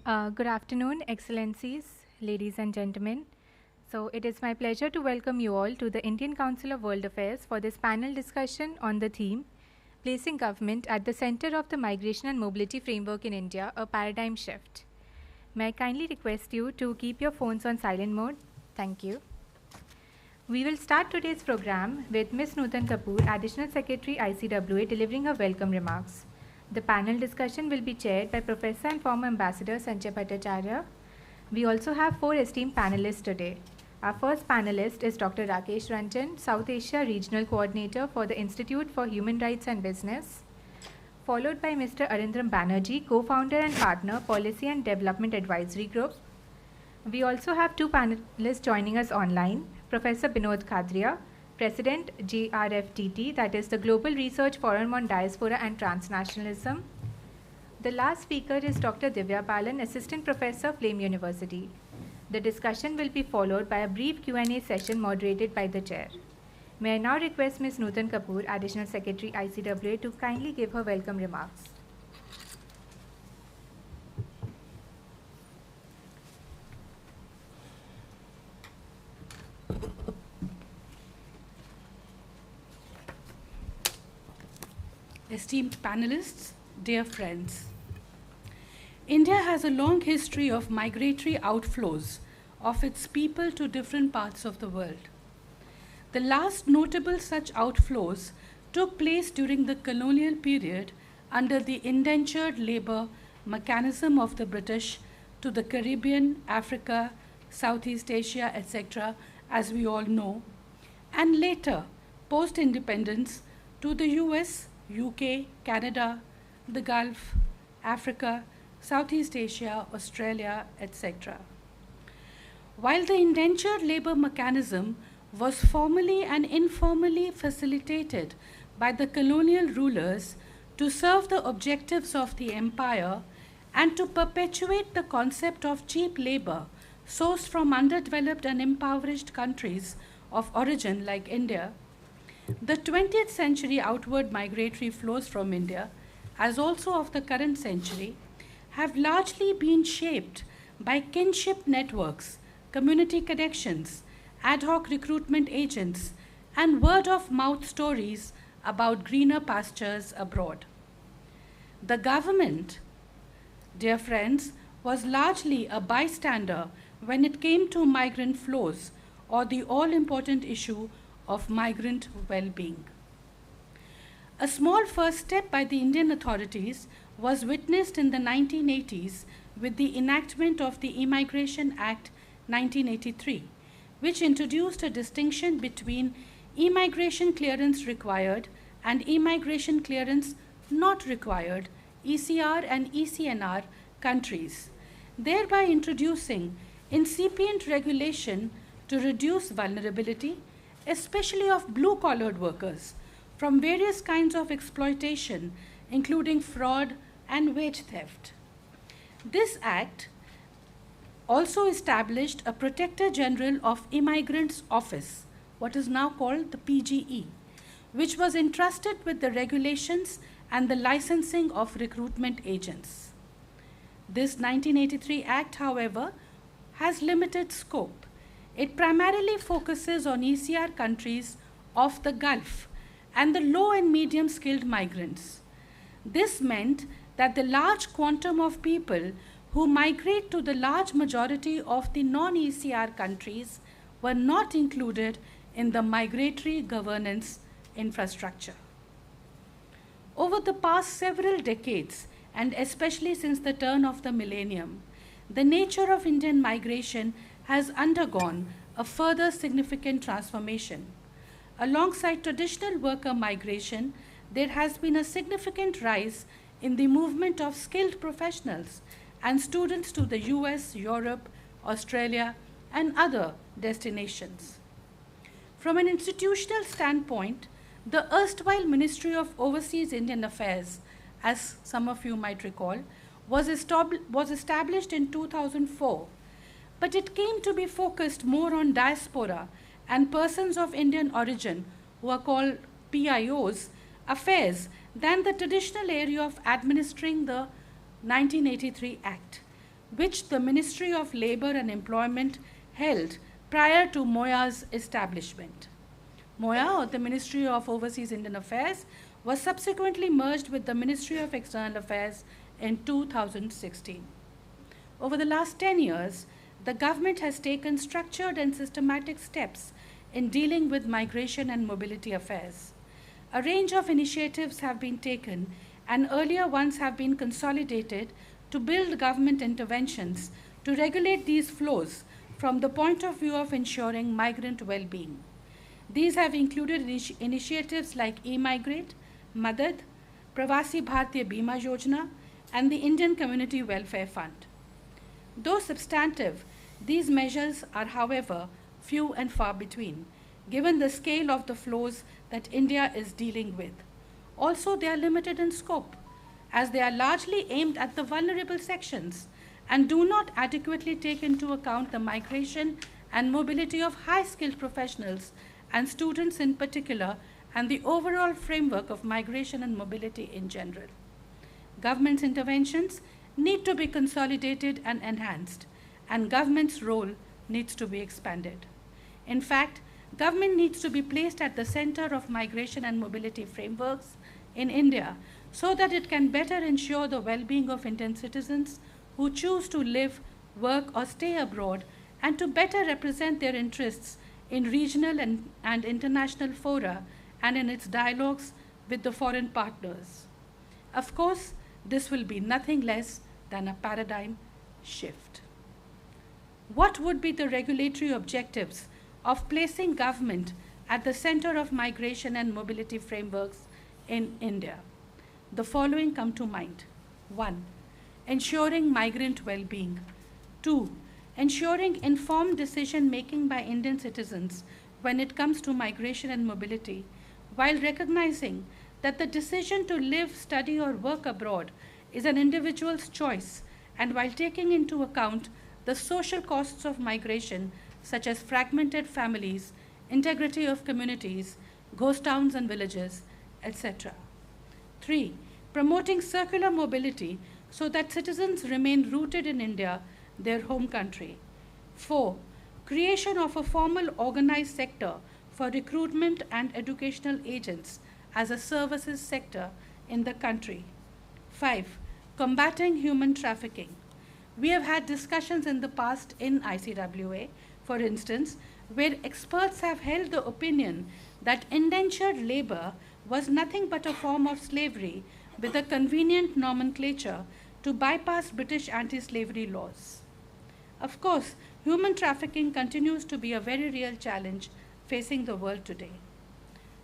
Good afternoon, Excellencies, ladies and gentlemen. So, it is my pleasure to welcome you all to the Indian Council of World Affairs for this panel discussion on the theme Placing Government at the Center of the Migration and Mobility Framework in India, a Paradigm Shift. May I kindly request you to keep your phones on silent mode? Thank you. We will start today's program with Ms. Nutan Kapoor, Additional Secretary ICWA, delivering her welcome remarks. The panel discussion will be chaired by Professor and former Ambassador Sanjay Bhattacharyya. We also have 4 esteemed panelists today. Our first panelist is Dr. Rakesh Ranjan, South Asia Regional Coordinator for the Institute for Human Rights and Business, followed by Mr. Arindam Banerjee, co-founder and partner, Policy and Development Advisory Group. We also have 2 panelists joining us online, Professor Binod Khadria, President GRFDT, that is the Global Research Forum on Diaspora and Transnationalism. The last speaker is Dr. Divya Balan, Assistant Professor, Flame University. The discussion will be followed by a brief Q&A session moderated by the chair. May I now request Ms. Nutan Kapoor, Additional Secretary ICWA, to kindly give her welcome remarks. Esteemed panelists, dear friends, India has a long history of migratory outflows of its people to different parts of the world. The last notable such outflows took place during the colonial period under the indentured labor mechanism of the British to the Caribbean, Africa, Southeast Asia, etc., as we all know, and later, post-independence, to the US, UK, Canada, the Gulf, Africa, Southeast Asia, Australia, etc. While the indentured labor mechanism was formally and informally facilitated by the colonial rulers to serve the objectives of the empire and to perpetuate the concept of cheap labor sourced from underdeveloped and impoverished countries of origin like India, the 20th century outward migratory flows from India, as also of the current century, have largely been shaped by kinship networks, community connections, ad hoc recruitment agents, and word-of-mouth stories about greener pastures abroad. The government, dear friends, was largely a bystander when it came to migrant flows or the all-important issue of migrant well-being. A small first step by the Indian authorities was witnessed in the 1980s with the enactment of the Immigration Act 1983, which introduced a distinction between immigration clearance required and immigration clearance not required, ECR and ECNR countries, thereby introducing incipient regulation to reduce vulnerability, especially of blue-collared workers, from various kinds of exploitation, including fraud and wage theft. This act also established a Protector General of Immigrants Office, what is now called the PGE, which was entrusted with the regulations and the licensing of recruitment agents. This 1983 Act, however, has limited scope. It primarily focuses on ECR countries of the Gulf and the low and medium skilled migrants. This meant that the large quantum of people who migrate to the large majority of the non-ECR countries were not included in the migratory governance infrastructure. Over the past several decades, and especially since the turn of the millennium, the nature of Indian migration has undergone a further significant transformation. Alongside traditional worker migration, there has been a significant rise in the movement of skilled professionals and students to the US, Europe, Australia, and other destinations. From an institutional standpoint, the erstwhile Ministry of Overseas Indian Affairs, as some of you might recall, was established in 2004, but it came to be focused more on diaspora and persons of Indian origin, who are called PIOs, affairs than the traditional area of administering the 1983 Act, which the Ministry of Labour and Employment held prior to MOIA's establishment. MOIA, or the Ministry of Overseas Indian Affairs, was subsequently merged with the Ministry of External Affairs in 2016. Over the last 10 years, the government has taken structured and systematic steps in dealing with migration and mobility affairs. A range of initiatives have been taken, and earlier ones have been consolidated to build government interventions to regulate these flows from the point of view of ensuring migrant well-being. These have included initiatives like e-migrate, Madad, Pravasi Bharatiya Bima Yojana, and the Indian Community Welfare Fund. Though substantive, these measures are, however, few and far between, given the scale of the flows that India is dealing with. Also, they are limited in scope, as they are largely aimed at the vulnerable sections and do not adequately take into account the migration and mobility of high-skilled professionals and students in particular, and the overall framework of migration and mobility in general. Government's interventions need to be consolidated and enhanced, and government's role needs to be expanded. In fact, government needs to be placed at the center of migration and mobility frameworks in India so that it can better ensure the well-being of Indian citizens who choose to live, work, or stay abroad, and to better represent their interests in regional and international fora and in its dialogues with the foreign partners. Of course, this will be nothing less than a paradigm shift. What would be the regulatory objectives of placing government at the center of migration and mobility frameworks in India? The following come to mind. 1. Ensuring migrant well-being. 2. Ensuring informed decision-making by Indian citizens when it comes to migration and mobility, while recognizing that the decision to live, study, or work abroad is an individual's choice, and while taking into account the social costs of migration, such as fragmented families, integrity of communities, ghost towns and villages, etc. 3. Promoting circular mobility so that citizens remain rooted in India, their home country. 4. Creation of a formal organized sector for recruitment and educational agents as a services sector in the country. 5. Combating human trafficking. We have had discussions in the past in ICWA, for instance, where experts have held the opinion that indentured labor was nothing but a form of slavery with a convenient nomenclature to bypass British anti-slavery laws. Of course, human trafficking continues to be a very real challenge facing the world today.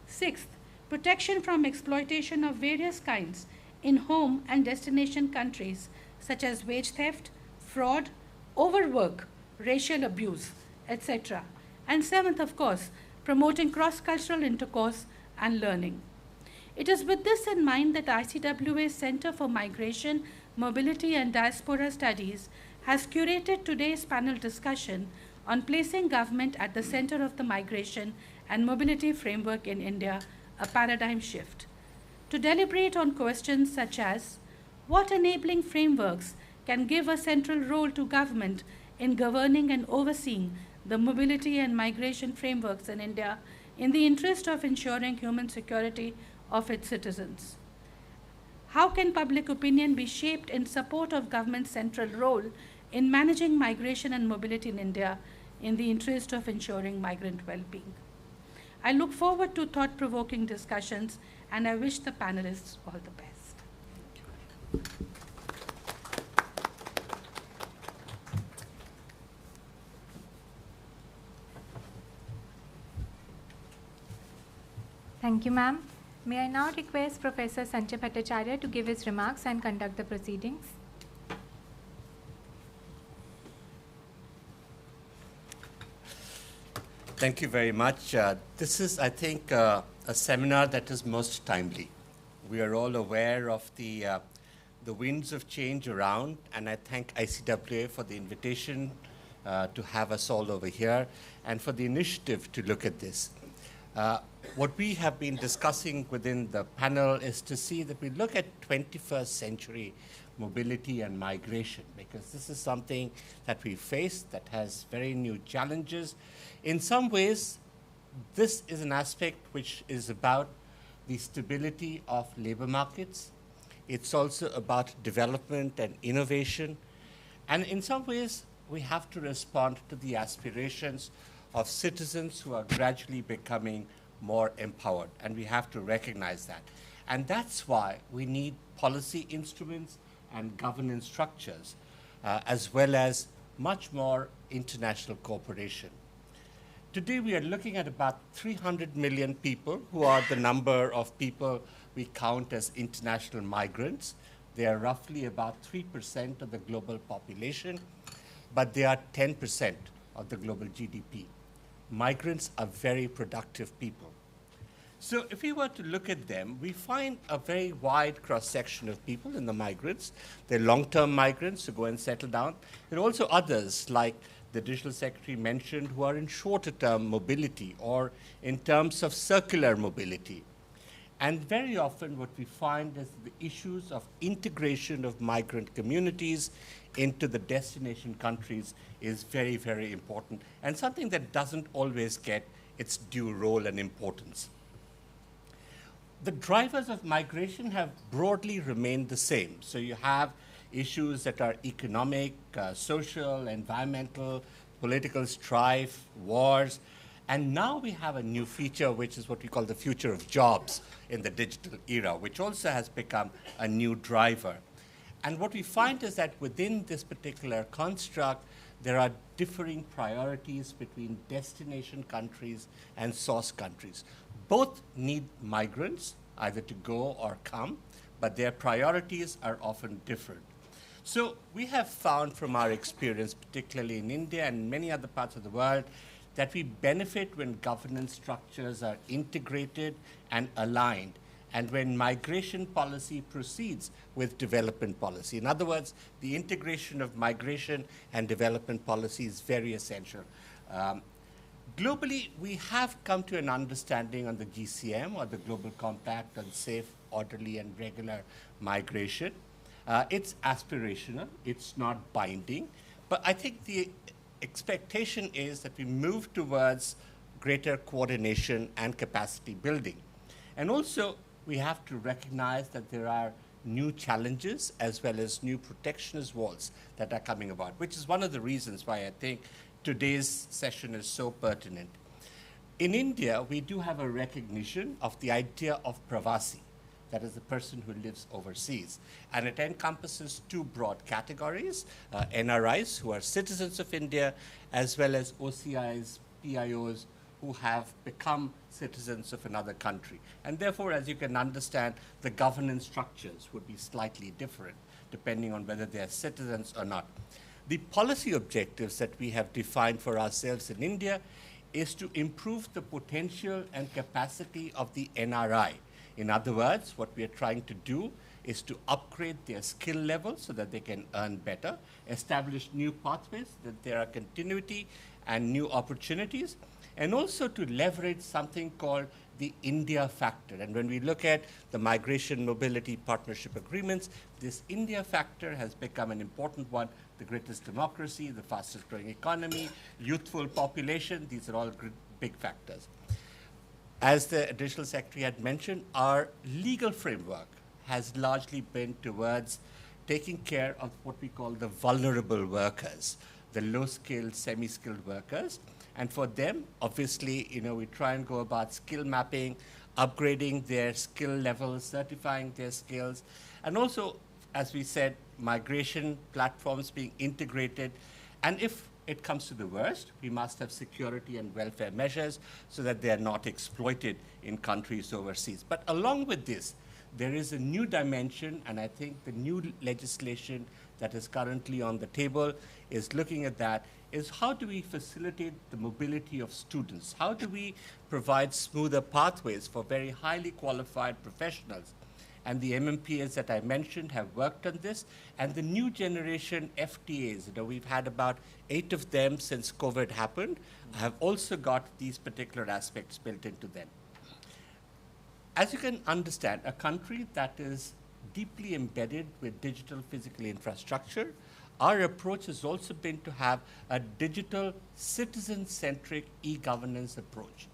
6th, protection from exploitation of various kinds in home and destination countries, such as wage theft, fraud, overwork, racial abuse, etc. And 7th, of course, promoting cross-cultural intercourse and learning. It is with this in mind that ICWA's Center for Migration, Mobility and Diaspora Studies has curated today's panel discussion on placing government at the center of the migration and mobility framework in India, a paradigm shift. To deliberate on questions such as what enabling frameworks can give a central role to government in governing and overseeing the mobility and migration frameworks in India in the interest of ensuring human security of its citizens. How can public opinion be shaped in support of government's central role in managing migration and mobility in India in the interest of ensuring migrant well-being? I look forward to thought-provoking discussions, and I wish the panelists all the best. Thank you, ma'am. May I now request Professor Sanjay Bhattacharya to give his remarks and conduct the proceedings. Thank you very much. This is, I think, a seminar that is most timely. We are all aware of the winds of change around, and I thank ICWA for the invitation to have us all over here and for the initiative to look at this. What we have been discussing within the panel is to see that we look at 21st century mobility and migration, because this is something that we face that has very new challenges. In some ways, this is an aspect which is about the stability of labor markets. It's also about development and innovation. And in some ways, we have to respond to the aspirations of citizens who are gradually becoming more empowered, and we have to recognize that. And that's why we need policy instruments and governance structures, as well as much more international cooperation. Today, we are looking at about 300 million people who are the number of people we count as international migrants. They are roughly about 3% of the global population, but they are 10% of the global GDP. Migrants are very productive people. So if we were to look at them, we find a very wide cross-section of people in the migrants. They're long-term migrants who go and settle down. There are also others, like the Digital Secretary mentioned, who are in shorter-term mobility or in terms of circular mobility. And very often what we find is the issues of integration of migrant communities into the destination countries is very, very important, and something that doesn't always get its due role and importance. The drivers of migration have broadly remained the same. So you have issues that are economic, social, environmental, political strife, wars, and now we have a new feature, which is what we call the future of jobs in the digital era, which also has become a new driver. And what we find is that within this particular construct, there are differing priorities between destination countries and source countries. Both need migrants, either to go or come, but their priorities are often different. So we have found from our experience, particularly in India and many other parts of the world, that we benefit when governance structures are integrated and aligned, and when migration policy proceeds with development policy. In other words, the integration of migration and development policy is very essential. Globally, we have come to an understanding on the GCM, or the Global Compact on Safe, Orderly, and Regular Migration. It's aspirational, it's not binding, but I think the expectation is that we move towards greater coordination and capacity building. And also, we have to recognize that there are new challenges as well as new protectionist walls that are coming about, which is one of the reasons why I think today's session is so pertinent. In India, we do have a recognition of the idea of pravasi, that is the person who lives overseas. And it encompasses two broad categories, NRIs, who are citizens of India, as well as OCIs, PIOs, who have become citizens of another country. And therefore, as you can understand, the governance structures would be slightly different, depending on whether they are citizens or not. The policy objectives that we have defined for ourselves in India is to improve the potential and capacity of the NRI. In other words, what we are trying to do is to upgrade their skill level so that they can earn better, establish new pathways, that there are continuity and new opportunities, and also to leverage something called the India factor. And when we look at the Migration Mobility Partnership Agreements, this India factor has become an important one: the greatest democracy, the fastest growing economy, youthful population. These are all big factors. As the Additional Secretary had mentioned, our legal framework has largely been towards taking care of what we call the vulnerable workers, the low-skilled, semi-skilled workers. And for them, obviously, we try and go about skill mapping, upgrading their skill levels, certifying their skills, and also, as we said, migration platforms being integrated. And if it comes to the worst, we must have security and welfare measures so that they are not exploited in countries overseas. But along with this, there is a new dimension, and I think the new legislation that is currently on the table is looking at that, is how do we facilitate the mobility of students? How do we provide smoother pathways for very highly qualified professionals? And the MMPs that I mentioned have worked on this, and the new generation FTAs, we've had about 8 of them since COVID happened, have also got these particular aspects built into them. As you can understand, a country that is deeply embedded with digital physical infrastructure, our approach has also been to have a digital citizen-centric e-governance approach.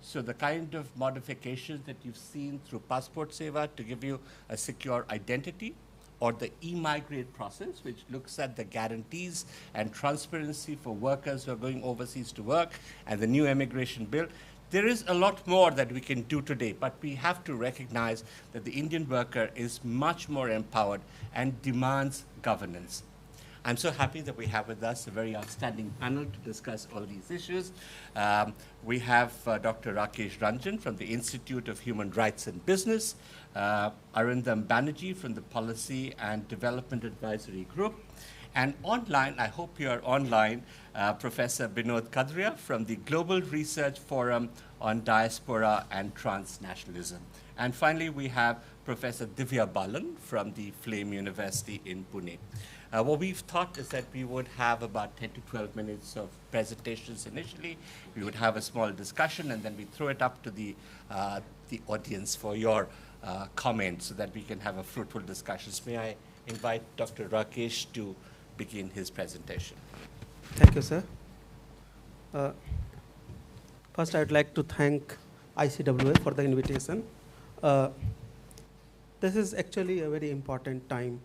So the kind of modifications that you've seen through Passport Seva to give you a secure identity, or the e-migrate process, which looks at the guarantees and transparency for workers who are going overseas to work, and the new immigration bill. There is a lot more that we can do today, but we have to recognize that the Indian worker is much more empowered and demands governance. I'm so happy that we have with us a very outstanding panel to discuss all these issues. We have Dr. Rakesh Ranjan from the Institute of Human Rights and Business, Arindam Banerjee from the Policy and Development Advisory Group, and online, I hope you are online, Professor Binod Khadria from the Global Research Forum on Diaspora and Transnationalism. And finally, we have Professor Divya Balan from the Flame University in Pune. What we've thought is that we would have about 10 to 12 minutes of presentations initially. We would have a small discussion, and then we throw it up to the audience for your comments so that we can have a fruitful discussion. May I invite Dr. Rakesh to begin his presentation. Thank you, sir. First, I would like to thank ICWA for the invitation. This is actually a very important time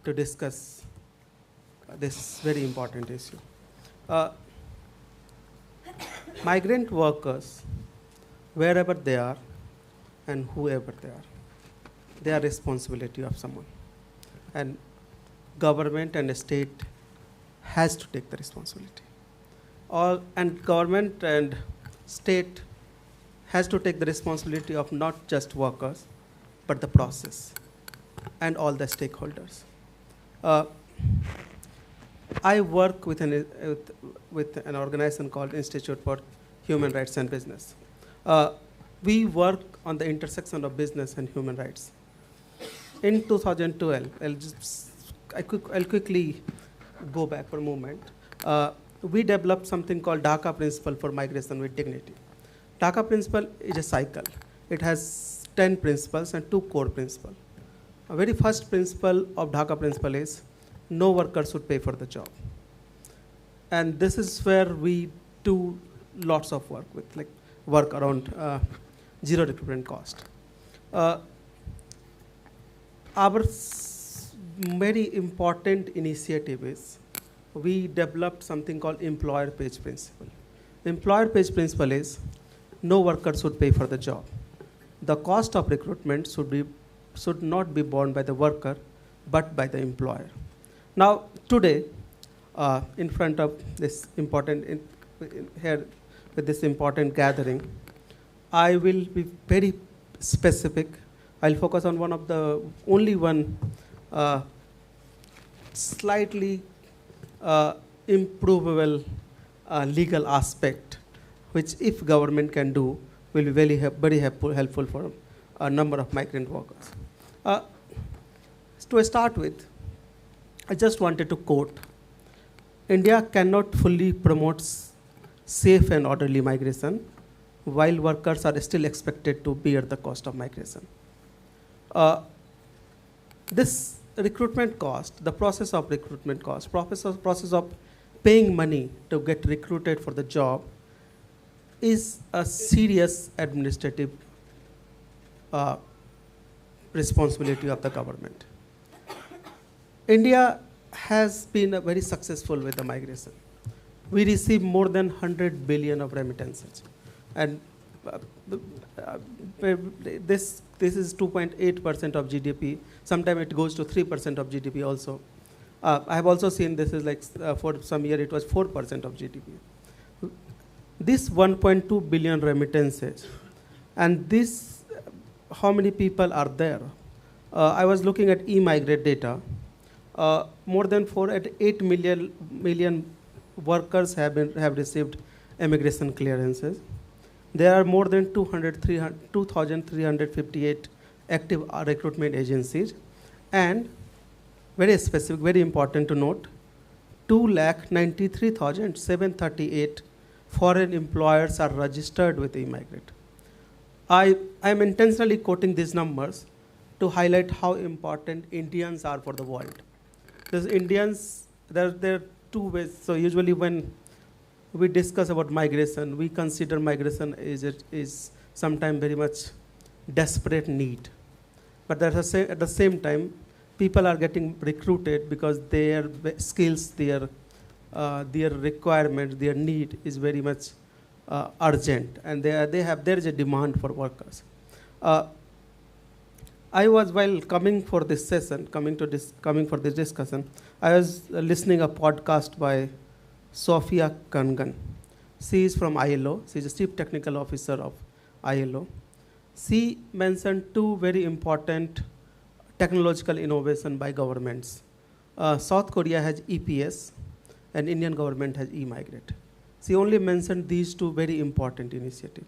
to discuss this very important issue. Migrant workers, wherever they are and whoever they are responsibility of someone. And government and the state has to take the responsibility. And government and state has to take the responsibility of not just workers, but the process and all the stakeholders. I work with an organization called Institute for Human Rights and Business. We work on the intersection of business and human rights. In 2012, I'll quickly go back for a moment. We developed something called Dhaka Principle for Migration with Dignity. Dhaka Principle is a cycle. It has 10 principles and 2 core principles. The very first principle of Dhaka Principle is no worker should pay for the job. And this is where we do lots of work with, like work around zero recruitment cost. Our very important initiative is we developed something called employer pays principle. Employer pays principle is no worker should pay for the job. The cost of recruitment should not be borne by the worker, but by the employer. Now, today, in front of this important, here with this important gathering, I will be very specific. I'll focus on only one slightly improvable legal aspect, which if government can do, will be very helpful for a number of migrant workers. To start with, I just wanted to quote, India cannot fully promote safe and orderly migration while workers are still expected to bear the cost of migration. This recruitment cost, the process of recruitment cost, process of paying money to get recruited for the job is a serious administrative responsibility of the government. India has been very successful with the migration. We receive more than 100 billion of remittances. And this is 2.8% of GDP. Sometimes it goes to 3% of GDP also. I have also seen this is like, for some year it was 4% of GDP. This 1.2 billion remittances, and this, how many people are there? I was looking at e-migrate data. More than 8 million workers have received immigration clearances. There are more than 2,358 active recruitment agencies, and very specific, very important to note, 2,93,738 foreign employers are registered with e-migrate. I am intentionally quoting these numbers to highlight how important Indians are for the world. Because Indians, there are two ways. So usually when we discuss about migration, we consider migration is sometimes very much desperate need. But at the same time, people are getting recruited because their skills, their requirement, their need is very much urgent, and there is a demand for workers. I was, while coming for this session, coming for this discussion, I was listening a podcast by Sophia Kangan. She is from ILO. She is a chief technical officer of ILO. She mentioned two very important technological innovation by governments. South Korea has EPS, and Indian government has e-migrate. She only mentioned these two very important initiatives.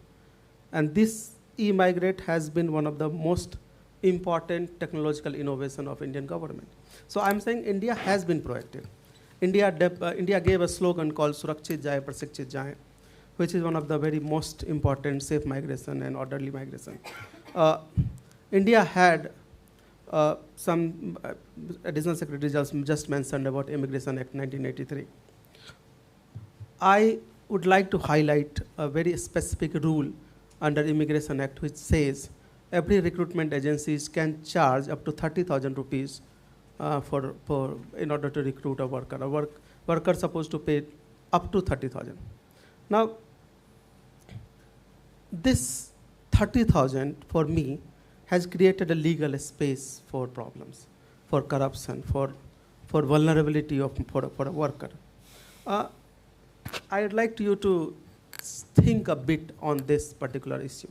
And this e-migrate has been one of the most important technological innovation of Indian government. So I'm saying India has been proactive. India gave a slogan called Surakshit Jaye Prasikshit Jaye, which is one of the very most important safe migration and orderly migration. India had some additional secretary just mentioned about Immigration Act 1983. I would like to highlight a very specific rule under Immigration Act which says every recruitment agencies can charge up to 30,000 rupees in order to recruit a worker. A worker supposed to pay up to 30,000. Now, this 30,000 for me has created a legal space for problems, for corruption, for vulnerability for a worker. I would like you to think a bit on this particular issue.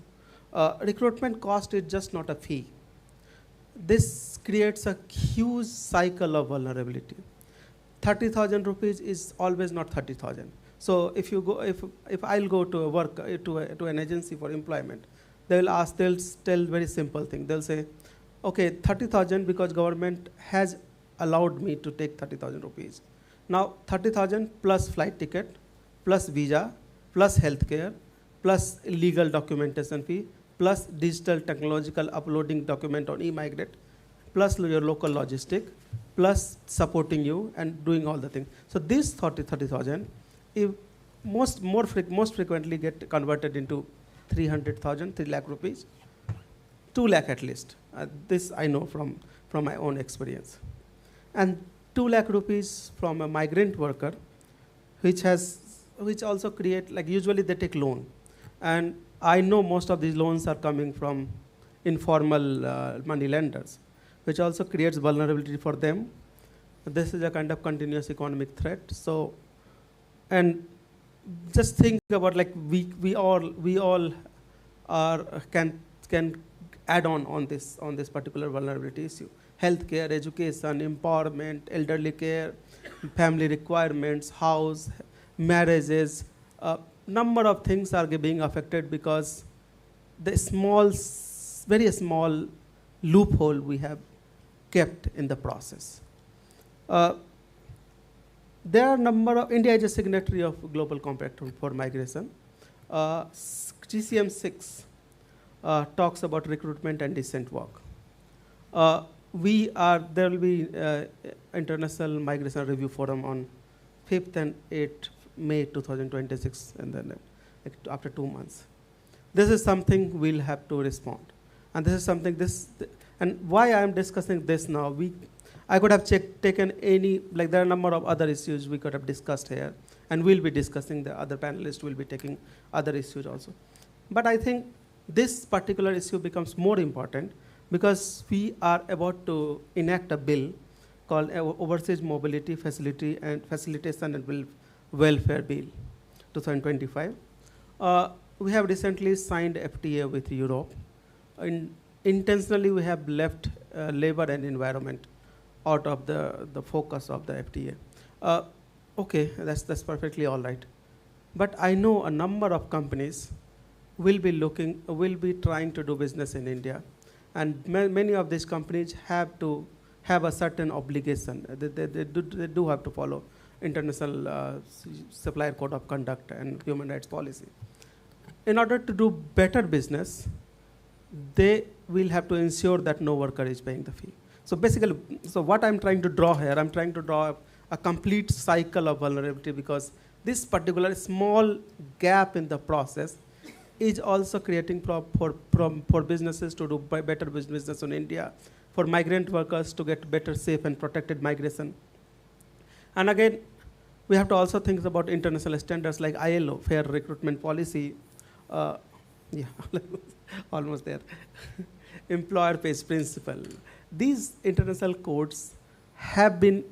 Recruitment cost is just not a fee. This creates a huge cycle of vulnerability. 30,000 rupees is always not 30,000. So if I'll go to a work to an agency for employment, they'll tell very simple thing. They'll say, okay, 30,000 because government has allowed me to take 30,000 rupees. Now 30,000 plus flight ticket, plus visa, plus healthcare, plus legal documentation fee, plus digital technological uploading document on e-migrate, plus your local logistic, plus supporting you and doing all the things. So this 30,000, if most frequently get converted into 300,000, 3 lakh rupees, 2 lakh at least. This I know from my own experience. And 2 lakh rupees from a migrant worker, which also create, like usually they take loan. And I know most of these loans are coming from informal money lenders, which also creates vulnerability for them. This is a kind of continuous economic threat. So, and just think about, like we all can add on this particular vulnerability issue. Healthcare, education, empowerment, elderly care, family requirements, house, marriages, number of things are being affected because the very small loophole we have kept in the process. There are India is a signatory of Global Compact for Migration. GCM 6 talks about recruitment and decent work. There will be International Migration Review Forum on 5th and 8th May 2026, and then after 2 months. This is something we'll have to respond. And this is something, and why I'm discussing this now, I could have taken there are a number of other issues we could have discussed here, and we'll be discussing, the other panelists will be taking other issues also. But I think this particular issue becomes more important because we are about to enact a bill called Overseas Mobility Facilitation and Welfare Bill 2025. We have recently signed FTA with Europe. Intentionally, we have left labor and environment out of the focus of the FTA. Okay, that's perfectly all right. But I know a number of companies will be trying to do business in India, and many of these companies have to have a certain obligation. They do have to follow International Supplier Code of Conduct and Human Rights Policy. In order to do better business, they will have to ensure that no worker is paying the fee. So basically, so what I'm trying to draw here, I'm trying to draw a complete cycle of vulnerability, because this particular small gap in the process is also creating for businesses to do better business in India, for migrant workers to get better, safe and protected migration. And again, we have to also think about international standards like ILO, Fair Recruitment Policy, yeah, almost there. Employer pays principle. These international codes have been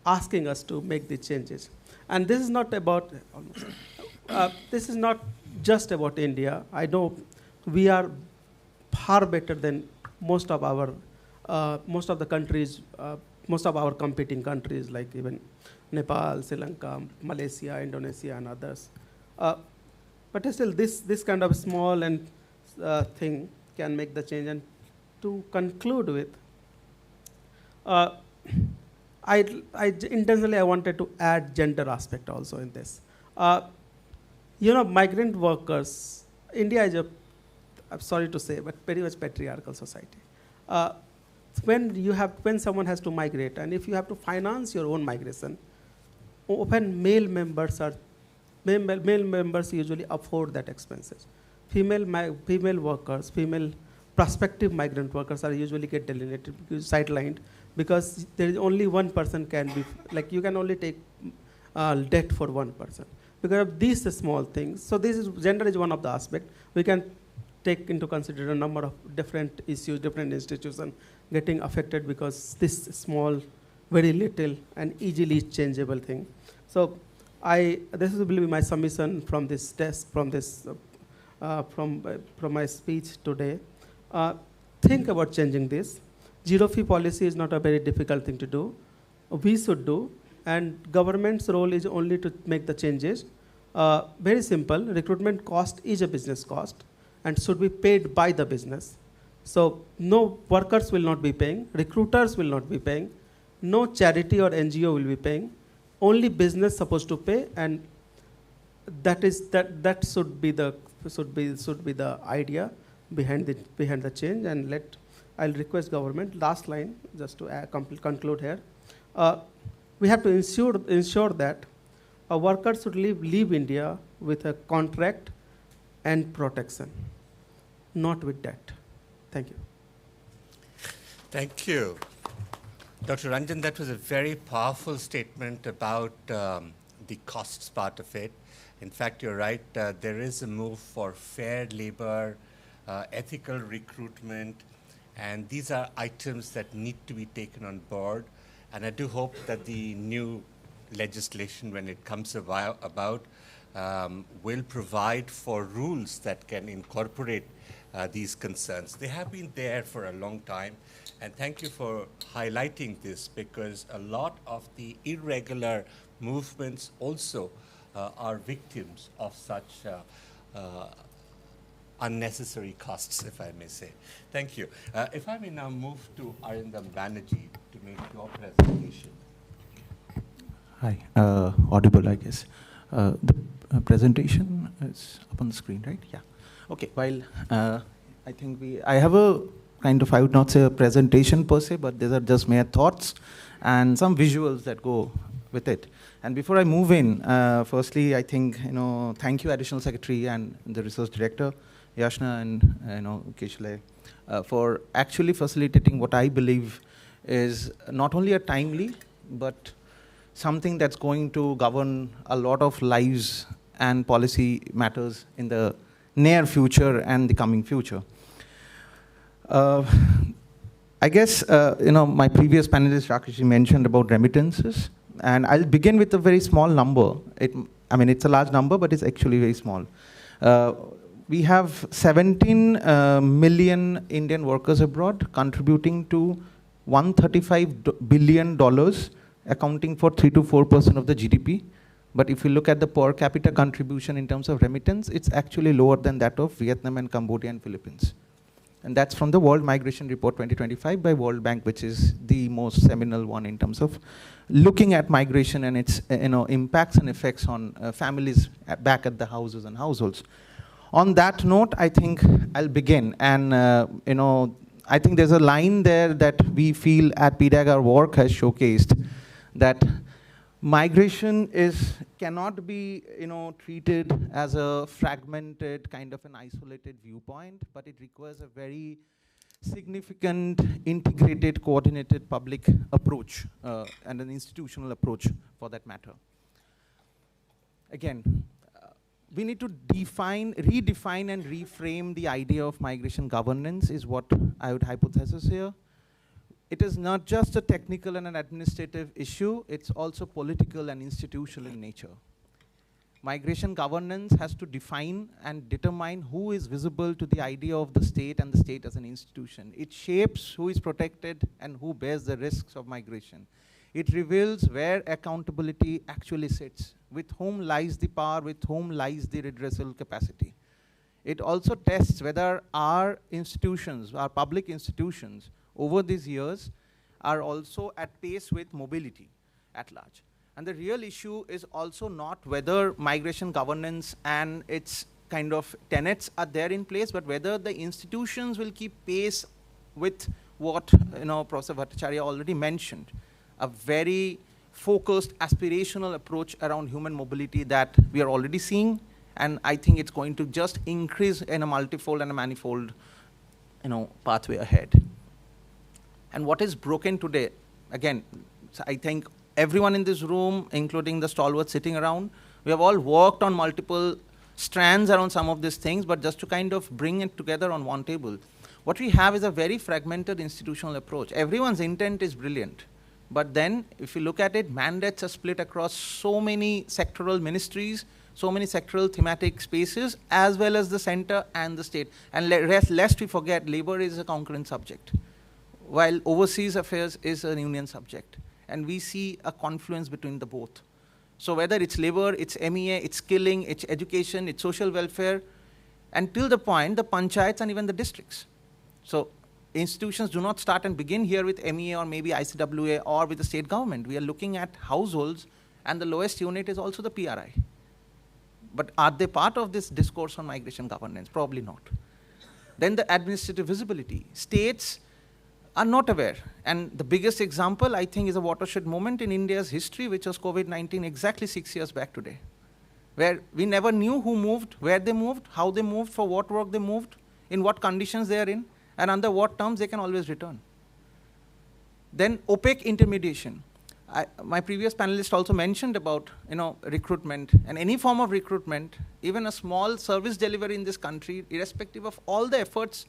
asking us to make the changes. And this is not about, this is not just about India. I know we are far better than most of the countries, most of our competing countries, like even Nepal, Sri Lanka, Malaysia, Indonesia, and others. But still, this kind of small and thing can make the change. And to conclude with, intentionally I wanted to add gender aspect also in this. Migrant workers, India is I'm sorry to say, but very much patriarchal society. When someone has to migrate, and if you have to finance your own migration, often male members usually afford that expenses. Female workers, female prospective migrant workers are usually get delineated, sidelined, because there is only one person can be, like you can only take debt for one person. Because of these small things, so gender is one of the aspects. We can take into consideration a number of different issues, different institutions getting affected because this small, very little and easily changeable thing. So this will be my submission from this test, from my speech today. Think about changing this. Zero fee policy is not a very difficult thing to do. We should do, and government's role is only to make the changes. Very simple, recruitment cost is a business cost and should be paid by the business. So no workers will not be paying, recruiters will not be paying, no charity or NGO will be paying, only business supposed to pay, and that should be the idea behind the change. And I'll request government, last line, just to conclude here. We have to ensure that a worker should leave India with a contract and protection, not with debt. Thank you. Thank you. Dr. Ranjan, that was a very powerful statement about the costs part of it. In fact, you're right, there is a move for fair labor, ethical recruitment, and these are items that need to be taken on board. And I do hope that the new legislation, when it comes about, will provide for rules that can incorporate these concerns. They have been there for a long time, and thank you for highlighting this, because a lot of the irregular movements also are victims of such unnecessary costs, if I may say. Thank you. If I may now move to Arindam Banerjee to make your presentation. Hi, audible, I guess. The presentation is up on the screen, right? Yeah. Okay, while I think I have a kind of, I would not say a presentation per se, but these are just mere thoughts and some visuals that go with it. And before I move in, firstly, I think, thank you, Additional Secretary and the Research Director, Yashna and Keshle, for actually facilitating what I believe is not only a timely, but something that's going to govern a lot of lives and policy matters in the near future and the coming future. I guess, my previous panelist, Rakesh, mentioned about remittances, and I'll begin with a very small number. It's a large number, but it's actually very small. We have 17 million Indian workers abroad contributing to $135 billion, accounting for 3 to 4% of the GDP. But if you look at the per capita contribution in terms of remittance, it's actually lower than that of Vietnam and Cambodia and Philippines. And that's from the World Migration Report 2025 by World Bank, which is the most seminal one in terms of looking at migration and its impacts and effects on families back at the houses and households. On that note, I think I'll begin. And I think there's a line there that we feel at PDAG our work has showcased, that migration cannot be treated as a fragmented kind of an isolated viewpoint, but it requires a very significant, integrated, coordinated public approach and an institutional approach for that matter. Again, we need to redefine and reframe the idea of migration governance is what I would hypothesize here. It is not just a technical and an administrative issue, it's also political and institutional in nature. Migration governance has to define and determine who is visible to the idea of the state and the state as an institution. It shapes who is protected and who bears the risks of migration. It reveals where accountability actually sits, with whom lies the power, with whom lies the redressal capacity. It also tests whether our institutions, our public institutions, over these years are also at pace with mobility at large. And the real issue is also not whether migration governance and its kind of tenets are there in place, but whether the institutions will keep pace with what Professor Bhattacharyya already mentioned, a very focused aspirational approach around human mobility that we are already seeing, and I think it's going to just increase in a multifold and a manifold pathway ahead. And what is broken today, again, I think everyone in this room, including the stalwarts sitting around, we have all worked on multiple strands around some of these things, but just to kind of bring it together on one table. What we have is a very fragmented institutional approach. Everyone's intent is brilliant, but then if you look at it, mandates are split across so many sectoral ministries, so many sectoral thematic spaces, as well as the center and the state. And lest we forget, labor is a concurrent subject, while overseas affairs is a union subject. And we see a confluence between the both. So whether it's labor, it's MEA, it's skilling, it's education, it's social welfare, until the point, the panchayats and even the districts. So institutions do not start and begin here with MEA or maybe ICWA or with the state government. We are looking at households, and the lowest unit is also the PRI. But are they part of this discourse on migration governance? Probably not. Then the administrative visibility. States are not aware. And the biggest example, I think, is a watershed moment in India's history, which was COVID-19 exactly 6 years back today, where we never knew who moved, where they moved, how they moved, for what work they moved, in what conditions they are in, and under what terms they can always return. Then opaque intermediation. My previous panelist also mentioned about recruitment, and any form of recruitment, even a small service delivery in this country, irrespective of all the efforts,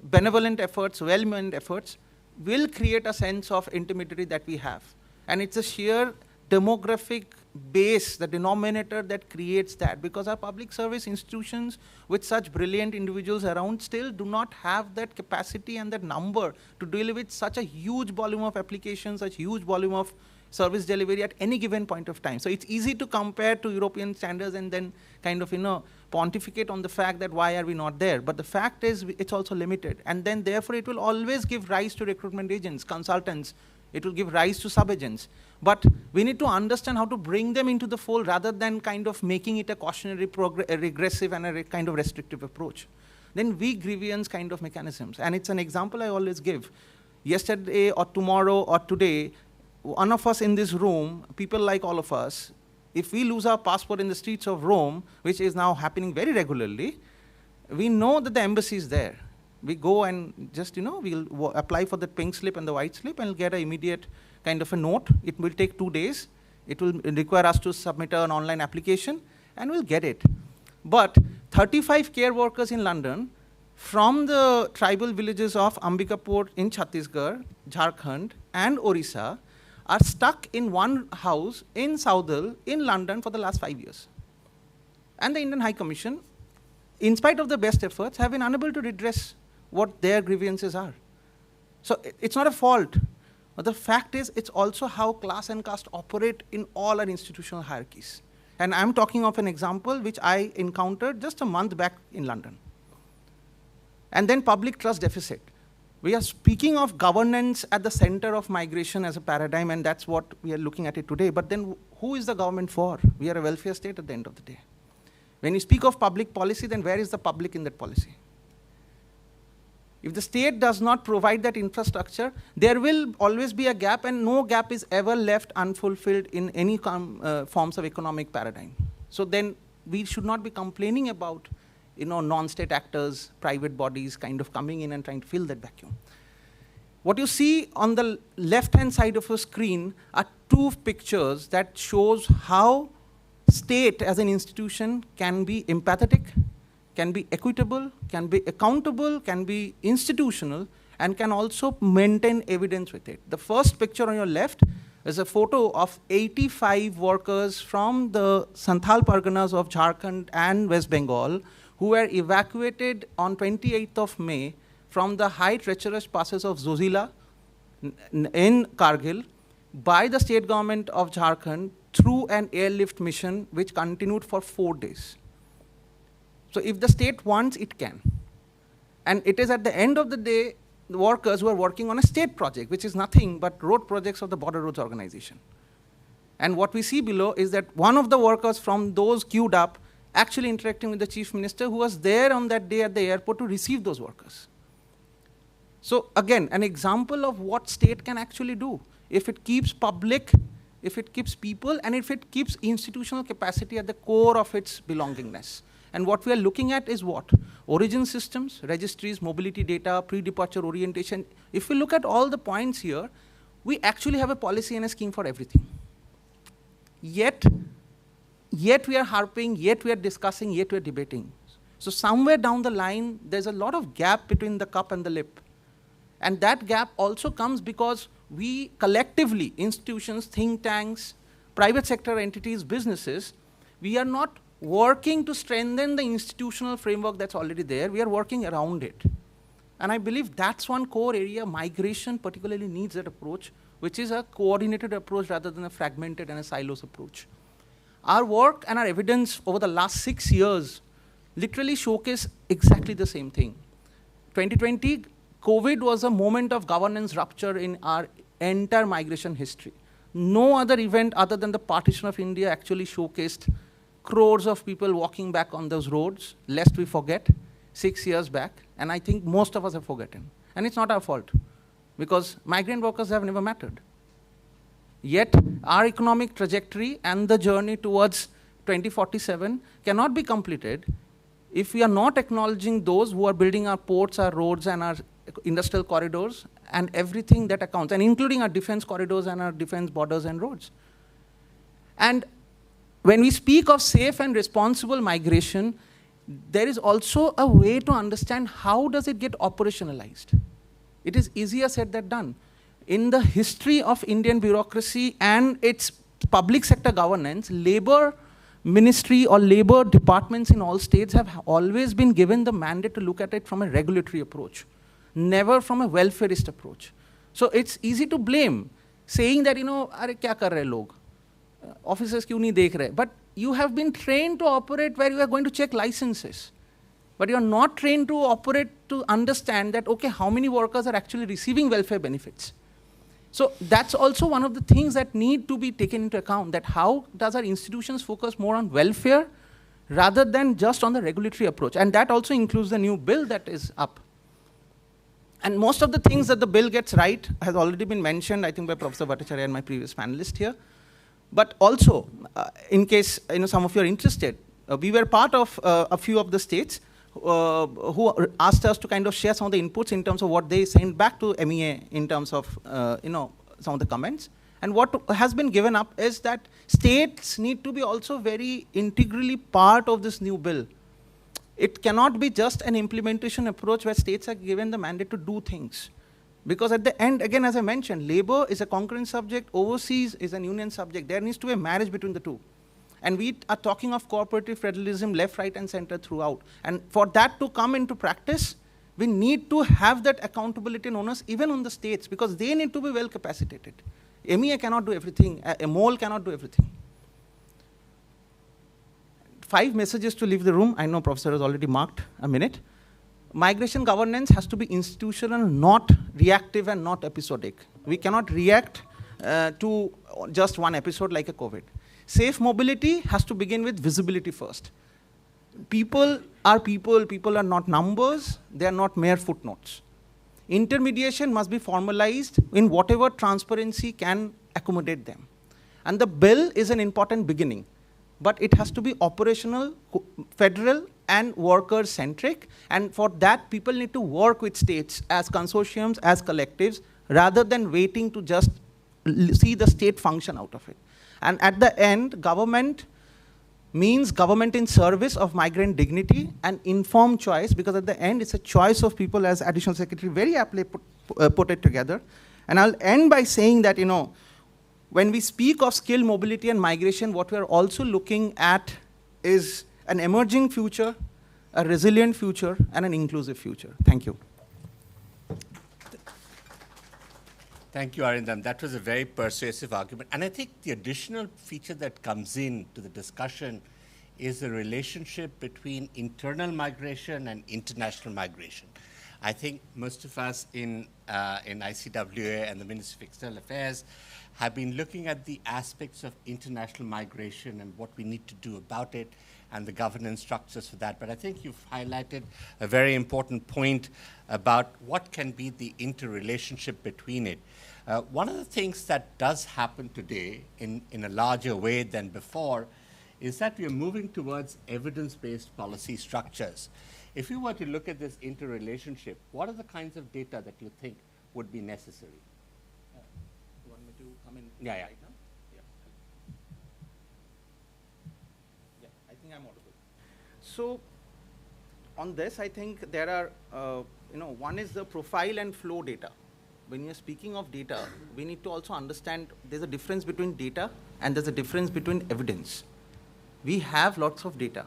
benevolent efforts, well-meant efforts, will create a sense of intermediary that we have. And it's a sheer demographic base, the denominator that creates that, because our public service institutions with such brilliant individuals around still do not have that capacity and that number to deal with such a huge volume of applications, such huge volume of service delivery at any given point of time. So it's easy to compare to European standards and then kind of pontificate on the fact that why are we not there. But the fact is it's also limited, and then therefore it will always give rise to recruitment agents, consultants. It will give rise to sub-agents. But we need to understand how to bring them into the fold rather than kind of making it a cautionary, a regressive and a kind of restrictive approach. Then weak grievance kind of mechanisms. And it's an example I always give. Yesterday or tomorrow or today, one of us in this room, people like all of us, if we lose our passport in the streets of Rome, which is now happening very regularly, we know that the embassy is there. We go and just, we'll apply for the pink slip and the white slip and get an immediate kind of a note. It will take 2 days. It will require us to submit an online application, and we'll get it. But 35 care workers in London from the tribal villages of Ambikapur in Chhattisgarh, Jharkhand, and Orissa are stuck in one house in Southall in London for the last 5 years. And the Indian High Commission, in spite of the best efforts, have been unable to redress what their grievances are. So it's not a fault, but the fact is it's also how class and caste operate in all our institutional hierarchies. And I'm talking of an example which I encountered just a month back in London. And then public trust deficit. We are speaking of governance at the center of migration as a paradigm, and that's what we are looking at it today. But then who is the government for? We are a welfare state at the end of the day. When you speak of public policy, then where is the public in that policy? If the state does not provide that infrastructure, there will always be a gap, and no gap is ever left unfulfilled in any forms of economic paradigm. So then we should not be complaining about non-state actors, private bodies kind of coming in and trying to fill that vacuum. What you see on the left-hand side of your screen are two pictures that shows how state as an institution can be empathetic, can be equitable, can be accountable, can be institutional, and can also maintain evidence with it. The first picture on your left is a photo of 85 workers from the Santhal Parganas of Jharkhand and West Bengal who were evacuated on 28th of May from the high treacherous passes of Zojila in Kargil by the state government of Jharkhand through an airlift mission which continued for 4 days. So if the state wants, it can. And it is at the end of the day, the workers who are working on a state project, which is nothing but road projects of the Border Roads Organization. And what we see below is that one of the workers from those queued up actually interacting with the chief minister who was there on that day at the airport to receive those workers. So again, an example of what state can actually do if it keeps public, if it keeps people, and if it keeps institutional capacity at the core of its belongingness. And what we are looking at is what? Origin systems, registries, mobility data, pre-departure orientation. If we look at all the points here, we actually have a policy and a scheme for everything. Yet we are harping, yet we are discussing, yet we are debating. So somewhere down the line, there's a lot of gap between the cup and the lip. And that gap also comes because we collectively, institutions, think tanks, private sector entities, businesses, we are not working to strengthen the institutional framework that's already there. We are working around it. And I believe that's one core area. Migration particularly needs that approach, which is a coordinated approach rather than a fragmented and a silos approach. Our work and our evidence over the last 6 years literally showcase exactly the same thing. 2020, COVID was a moment of governance rupture in our entire migration history. No other event other than the partition of India actually showcased crores of people walking back on those roads, lest we forget, 6 years back. And I think most of us have forgotten. And it's not our fault, because migrant workers have never mattered. Yet, our economic trajectory and the journey towards 2047 cannot be completed if we are not acknowledging those who are building our ports, our roads, and our industrial corridors, and everything that accounts, and including our defense corridors and our defense borders and roads. And when we speak of safe and responsible migration, there is also a way to understand how does it get operationalized. It is easier said than done. In the history of Indian bureaucracy and its public sector governance, labor ministry or labor departments in all states have always been given the mandate to look at it from a regulatory approach, never from a welfareist approach. So it's easy to blame, saying that, are kya kar rahe log? Officers kyun nahi dekh rahe? But you have been trained to operate where you are going to check licenses. But you are not trained to operate to understand that, okay, how many workers are actually receiving welfare benefits? So that's also one of the things that need to be taken into account, that how does our institutions focus more on welfare rather than just on the regulatory approach. And that also includes the new bill that is up. And most of the things that the bill gets right has already been mentioned, I think, by Professor Bhattacharyya and my previous panelist here. But also, in case some of you are interested, we were part of a few of the states who asked us to kind of share some of the inputs in terms of what they sent back to MEA in terms of some of the comments. And what has been given up is that states need to be also very integrally part of this new bill. It cannot be just an implementation approach where states are given the mandate to do things. Because at the end, again, as I mentioned, labor is a concurrent subject, overseas is an union subject. There needs to be a marriage between the two. And we are talking of cooperative federalism, left, right, and center throughout. And for that to come into practice, we need to have that accountability and onus even on the states, because they need to be well capacitated. MEA cannot do everything, a MOL cannot do everything. 5 messages to leave the room. I know Professor has already marked a minute. Migration governance has to be institutional, not reactive and not episodic. We cannot react to just one episode like a COVID. Safe mobility has to begin with visibility first. people are people, people are not numbers, they are not mere footnotes. Intermediation must be formalized in whatever transparency can accommodate them. And the bill is an important beginning, but it has to be operational, federal, and worker-centric. And for that, people need to work with states as consortiums, as collectives, rather than waiting to just see the state function out of it. And at the end, government means government in service of migrant dignity and informed choice, because at the end, it's a choice of people, as Additional Secretary very aptly put it together. And I'll end by saying that, when we speak of skill mobility and migration, what we're also looking at is an emerging future, a resilient future, and an inclusive future. Thank you. Thank you, Arindam. That was a very persuasive argument. And I think the additional feature that comes in to the discussion is the relationship between internal migration and international migration. I think most of us in ICWA and the Ministry of External Affairs have been looking at the aspects of international migration and what we need to do about it and the governance structures for that. But I think you've highlighted a very important point about what can be the interrelationship between it. One of the things that does happen today in a larger way than before is that we are moving towards evidence-based policy structures. If you were to look at this interrelationship, what are the kinds of data that you think would be necessary? You want me to come in Yeah. right now? Yeah, I think I'm audible. So on this, I think there are, one is the profile and flow data. When you're speaking of data, we need to also understand there's a difference between data and there's a difference between evidence. We have lots of data,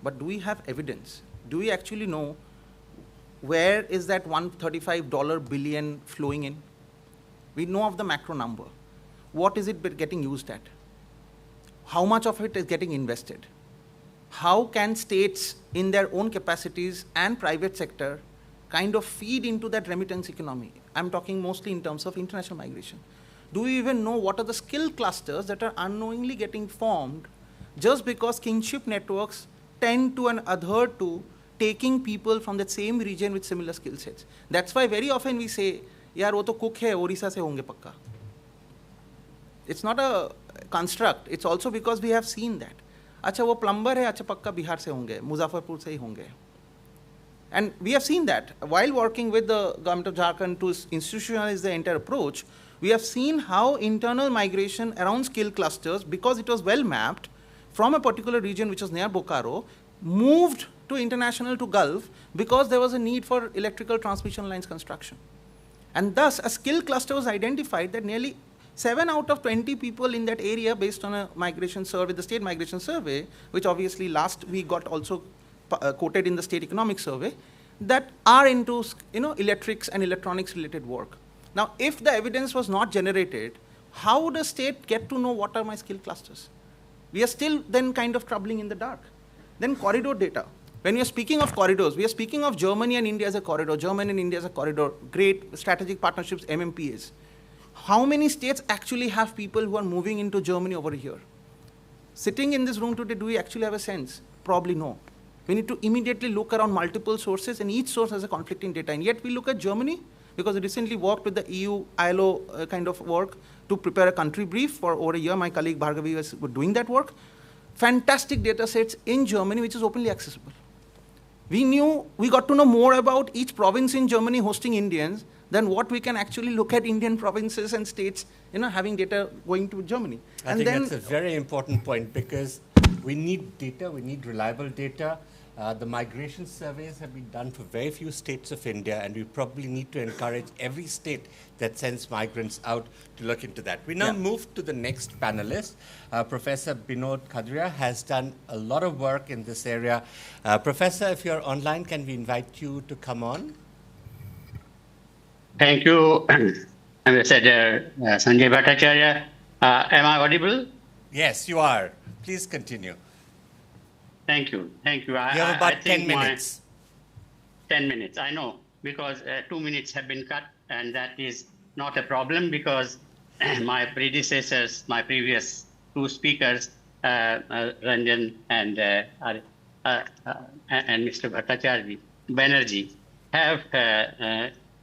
but do we have evidence? Do we actually know where is that $135 billion flowing in? We know of the macro number. What is it getting used at? How much of it is getting invested? How can states in their own capacities and private sector kind of feed into that remittance economy? I'm talking mostly in terms of international migration. Do we even know what are the skill clusters that are unknowingly getting formed just because kinship networks tend to and adhere to taking people from that same region with similar skill sets? That's why very often we say, yaar, wo to cook hai, Orissa se honge pakka. It's not a construct. It's also because we have seen that. Acha, wo plumber hai, acha pakka Bihar se honge, Muzaffarpur se hi honge. And we have seen that. While working with the government of Jharkhand to institutionalize the entire approach, we have seen how internal migration around skill clusters, because it was well mapped from a particular region which was near Bokaro, moved to international to Gulf because there was a need for electrical transmission lines construction. And thus, a skill cluster was identified that nearly 7 out of 20 people in that area, based on a migration survey, the state migration survey, which obviously last week got also quoted in the state economic survey, that are into electrics and electronics related work. Now, if the evidence was not generated, how would a state get to know what are my skill clusters? We are still then kind of troubling in the dark. Then corridor data. When we are speaking of corridors, we are speaking of Germany and India as a corridor, Germany and India as a corridor, great strategic partnerships, MMPAs. How many states actually have people who are moving into Germany over here? Sitting in this room today, do we actually have a sense? Probably no. We need to immediately look around multiple sources, and each source has a conflicting data. And yet we look at Germany, because I recently worked with the EU ILO kind of work to prepare a country brief for over a year. My colleague Bhargavi was doing that work. Fantastic data sets in Germany, which is openly accessible. We got to know more about each province in Germany hosting Indians than what we can actually look at Indian provinces and states, having data going to Germany. I think that's a very important point, because we need data, we need reliable data. The migration surveys have been done for very few states of India, and we probably need to encourage every state that sends migrants out to look into that. We now move to the next panelist. Professor Binod Khadria has done a lot of work in this area. Professor, if you're online, can we invite you to come on? Thank you, Ambassador Sanjay Bhattacharya. Am I audible? Yes, you are. Please continue. Thank you. Thank you. You have about 10 minutes. 10 minutes, I know, because 2 minutes have been cut, and that is not a problem, because my predecessors, my previous two speakers, Ranjan and and Mr. Bhattacharya Banerjee have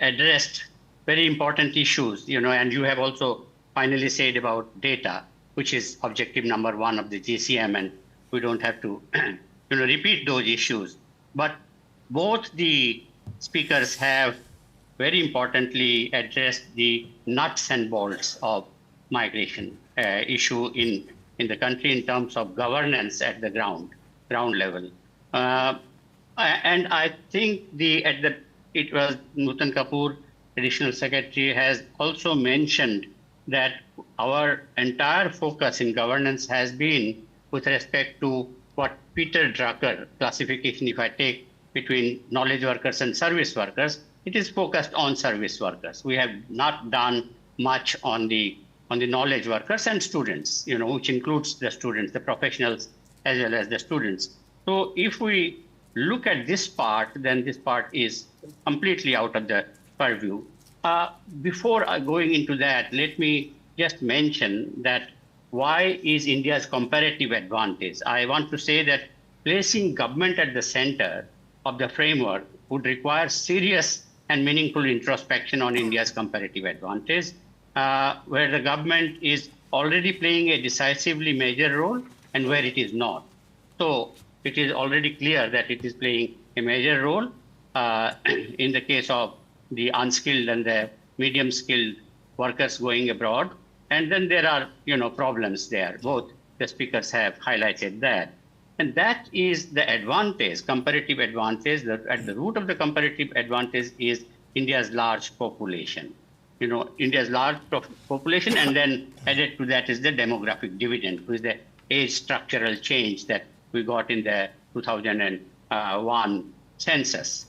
addressed very important issues, and you have also finally said about data, which is objective number 1 of the GCM, and we don't have to repeat those issues. But both the speakers have very importantly addressed the nuts and bolts of migration issue in the country in terms of governance at the ground level. And I think it was Nutan Kapoor, Additional Secretary, has also mentioned that our entire focus in governance has been with respect to what Peter Drucker classification, if I take between knowledge workers and service workers, it is focused on service workers. We have not done much on the knowledge workers and students, which includes the students, the professionals, as well as the students. So if we look at this part, then this part is completely out of the purview. Before going into that, let me just mention that why is India's comparative advantage? I want to say that placing government at the center of the framework would require serious and meaningful introspection on India's comparative advantage, where the government is already playing a decisively major role and where it is not. So it is already clear that it is playing a major role in the case of the unskilled and the medium-skilled workers going abroad. And then there are, problems there. Both the speakers have highlighted that. And that is the advantage, comparative advantage. At the root of the comparative advantage is India's large population. India's large population, and then added to that is the demographic dividend, which is the age structural change that we got in the 2001 census.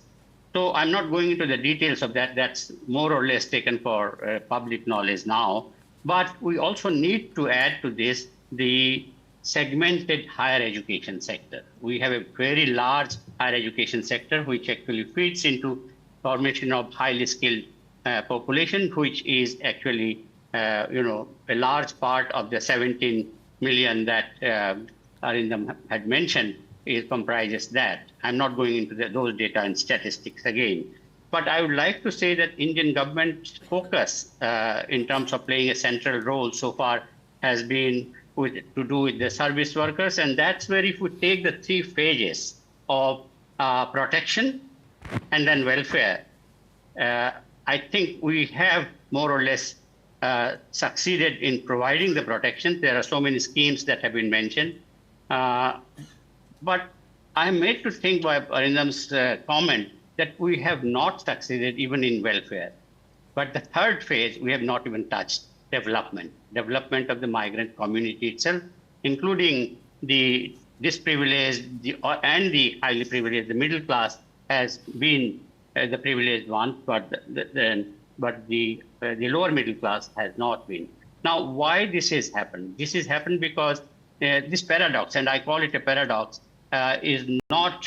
So I'm not going into the details of that. That's more or less taken for public knowledge now. But we also need to add to this the segmented higher education sector. We have a very large higher education sector, which actually feeds into formation of highly skilled population, which is actually, a large part of the 17 million that Arindam had mentioned comprises that. I'm not going into those data and statistics again. But I would like to say that Indian government's focus in terms of playing a central role so far has been to do with the service workers. And that's where if we take the 3 phases of protection and then welfare, I think we have more or less succeeded in providing the protection. There are so many schemes that have been mentioned. But I'm made to think by Arindam's comment that we have not succeeded even in welfare. But the 3rd phase, we have not even touched development of the migrant community itself, including the disprivileged and the highly privileged. The middle class has been the privileged one, but the lower middle class has not been. Now, why this has happened? This has happened because this paradox, and I call it a paradox, is not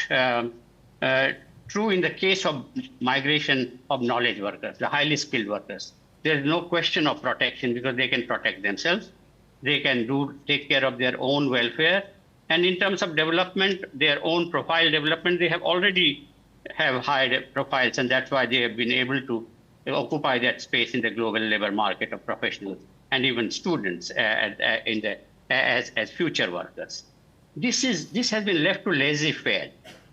true in the case of migration of knowledge workers, the highly skilled workers. There is no question of protection because they can protect themselves. They can take care of their own welfare. And in terms of development, their own profile development, they have already have high profiles, and that's why they have been able to occupy that space in the global labor market of professionals and even students as future workers. This has been left to laissez-faire.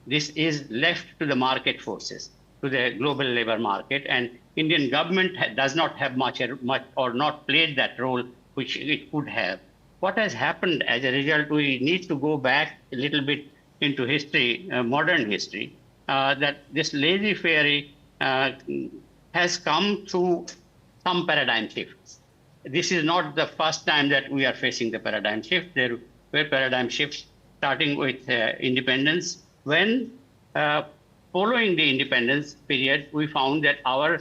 This is left to the market forces, to the global labor market, and Indian government does not have much or not played that role which it could have. What has happened as a result, we need to go back a little bit into history, modern history, that this laissez-faire has come through some paradigm shifts. This is not the first time that we are facing the paradigm shift. There were paradigm shifts starting with independence. When following the independence period, we found that our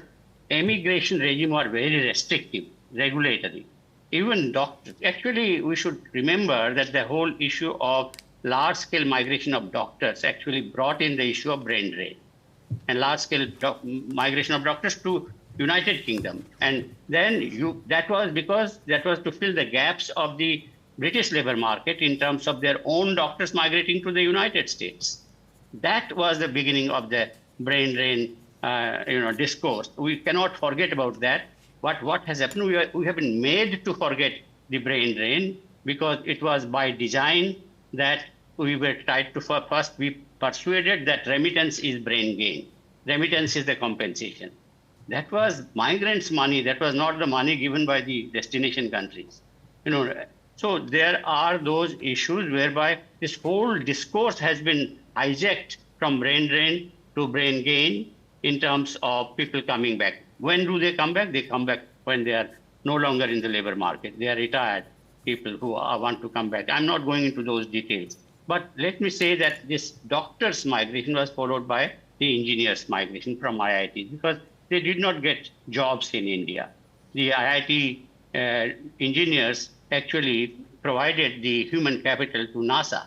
immigration regime were very restrictive, regulatory. Even doctors, actually, we should remember that the whole issue of large-scale migration of doctors actually brought in the issue of brain drain and large-scale migration of doctors to United Kingdom. And then that was because that was to fill the gaps of the British labor market in terms of their own doctors migrating to the United States. That was the beginning of the brain drain discourse. We cannot forget about that. But what has happened, we have been made to forget the brain drain because it was by design that we were tried to first be persuaded that remittance is brain gain. Remittance is the compensation. That was migrants' money. That was not the money given by the destination countries. So there are those issues whereby this whole discourse has been hijacked from brain drain to brain gain in terms of people coming back. When do they come back? They come back when they are no longer in the labor market. They are retired people who want to come back. I'm not going into those details. But let me say that this doctors' migration was followed by the engineers' migration from IIT because they did not get jobs in India. The IIT engineers actually provided the human capital to NASA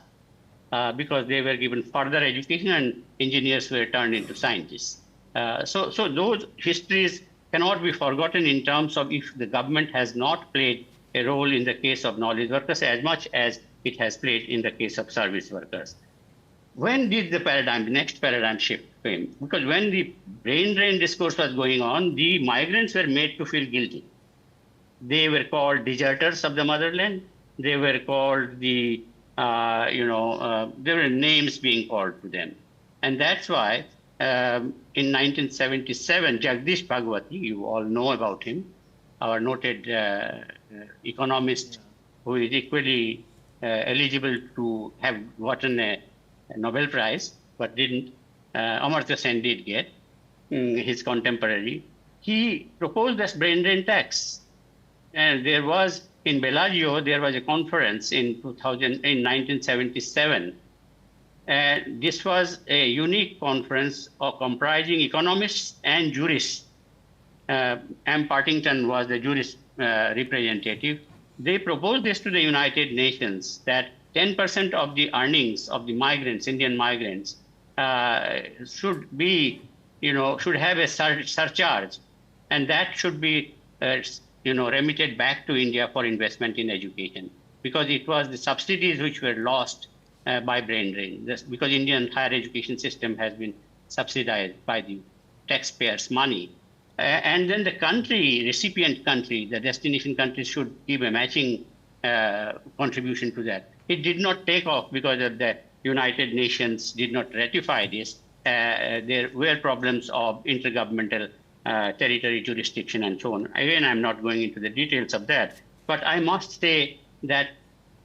because they were given further education and engineers were turned into scientists. So those histories cannot be forgotten in terms of if the government has not played a role in the case of knowledge workers as much as it has played in the case of service workers. When did the next paradigm shift came? Because when the brain drain discourse was going on, the migrants were made to feel guilty. They were called deserters of the motherland. They were called there were names being called to them. And that's why in 1977, Jagdish Bhagwati, you all know about him, our noted economist who is equally eligible to have gotten a Nobel Prize, but didn't. Amartya Sen did get, his contemporary. He proposed this brain drain tax. And there was, in Bellagio, there was a conference in 1977. And this was a unique conference comprising economists and jurists. M. Partington was the jurist representative. They proposed this to the United Nations that 10% of the earnings of the migrants, Indian migrants, should have a surcharge, and that should be remitted back to India for investment in education, because it was the subsidies which were lost by brain drain. Because Indian higher education system has been subsidized by the taxpayers' money. And then the recipient country, the destination country should give a matching contribution to that. It did not take off because of the United Nations did not ratify this. There were problems of intergovernmental territory jurisdiction and so on. Again, I'm not going into the details of that, but I must say that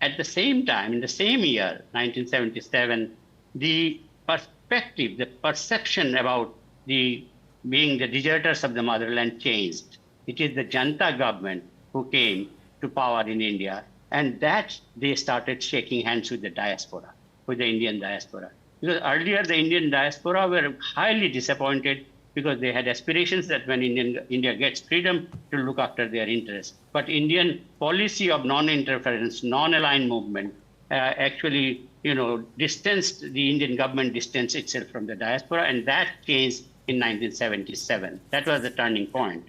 at the same time, in the same year, 1977, the perspective, the perception about being the deserters of the motherland changed. It is the Janta government who came to power in India, and that they started shaking hands with the diaspora, with the Indian diaspora. Because earlier the Indian diaspora were highly disappointed because they had aspirations that when India gets freedom to look after their interests. But Indian policy of non-interference, non-aligned movement actually, distanced the Indian government, distanced itself from the diaspora, and that changed in 1977. That was the turning point.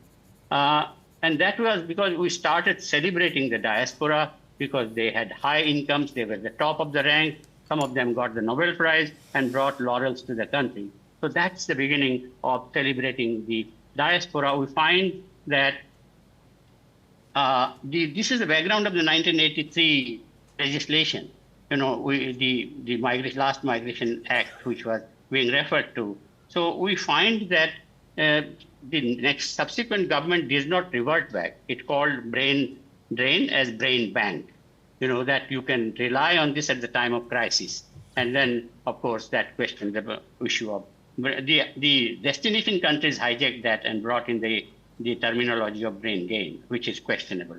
And that was because we started celebrating the diaspora because they had high incomes, they were the top of the rank, some of them got the Nobel Prize and brought laurels to the country. So that's the beginning of celebrating the diaspora. We find that this is the background of the 1983 legislation. The last Migration Act, which was being referred to. So we find that the next subsequent government did not revert back. It called brain drain as brain bank. That you can rely on this at the time of crisis. And then, of course, that question, the issue of the destination countries hijacked that and brought in the terminology of brain gain, which is questionable.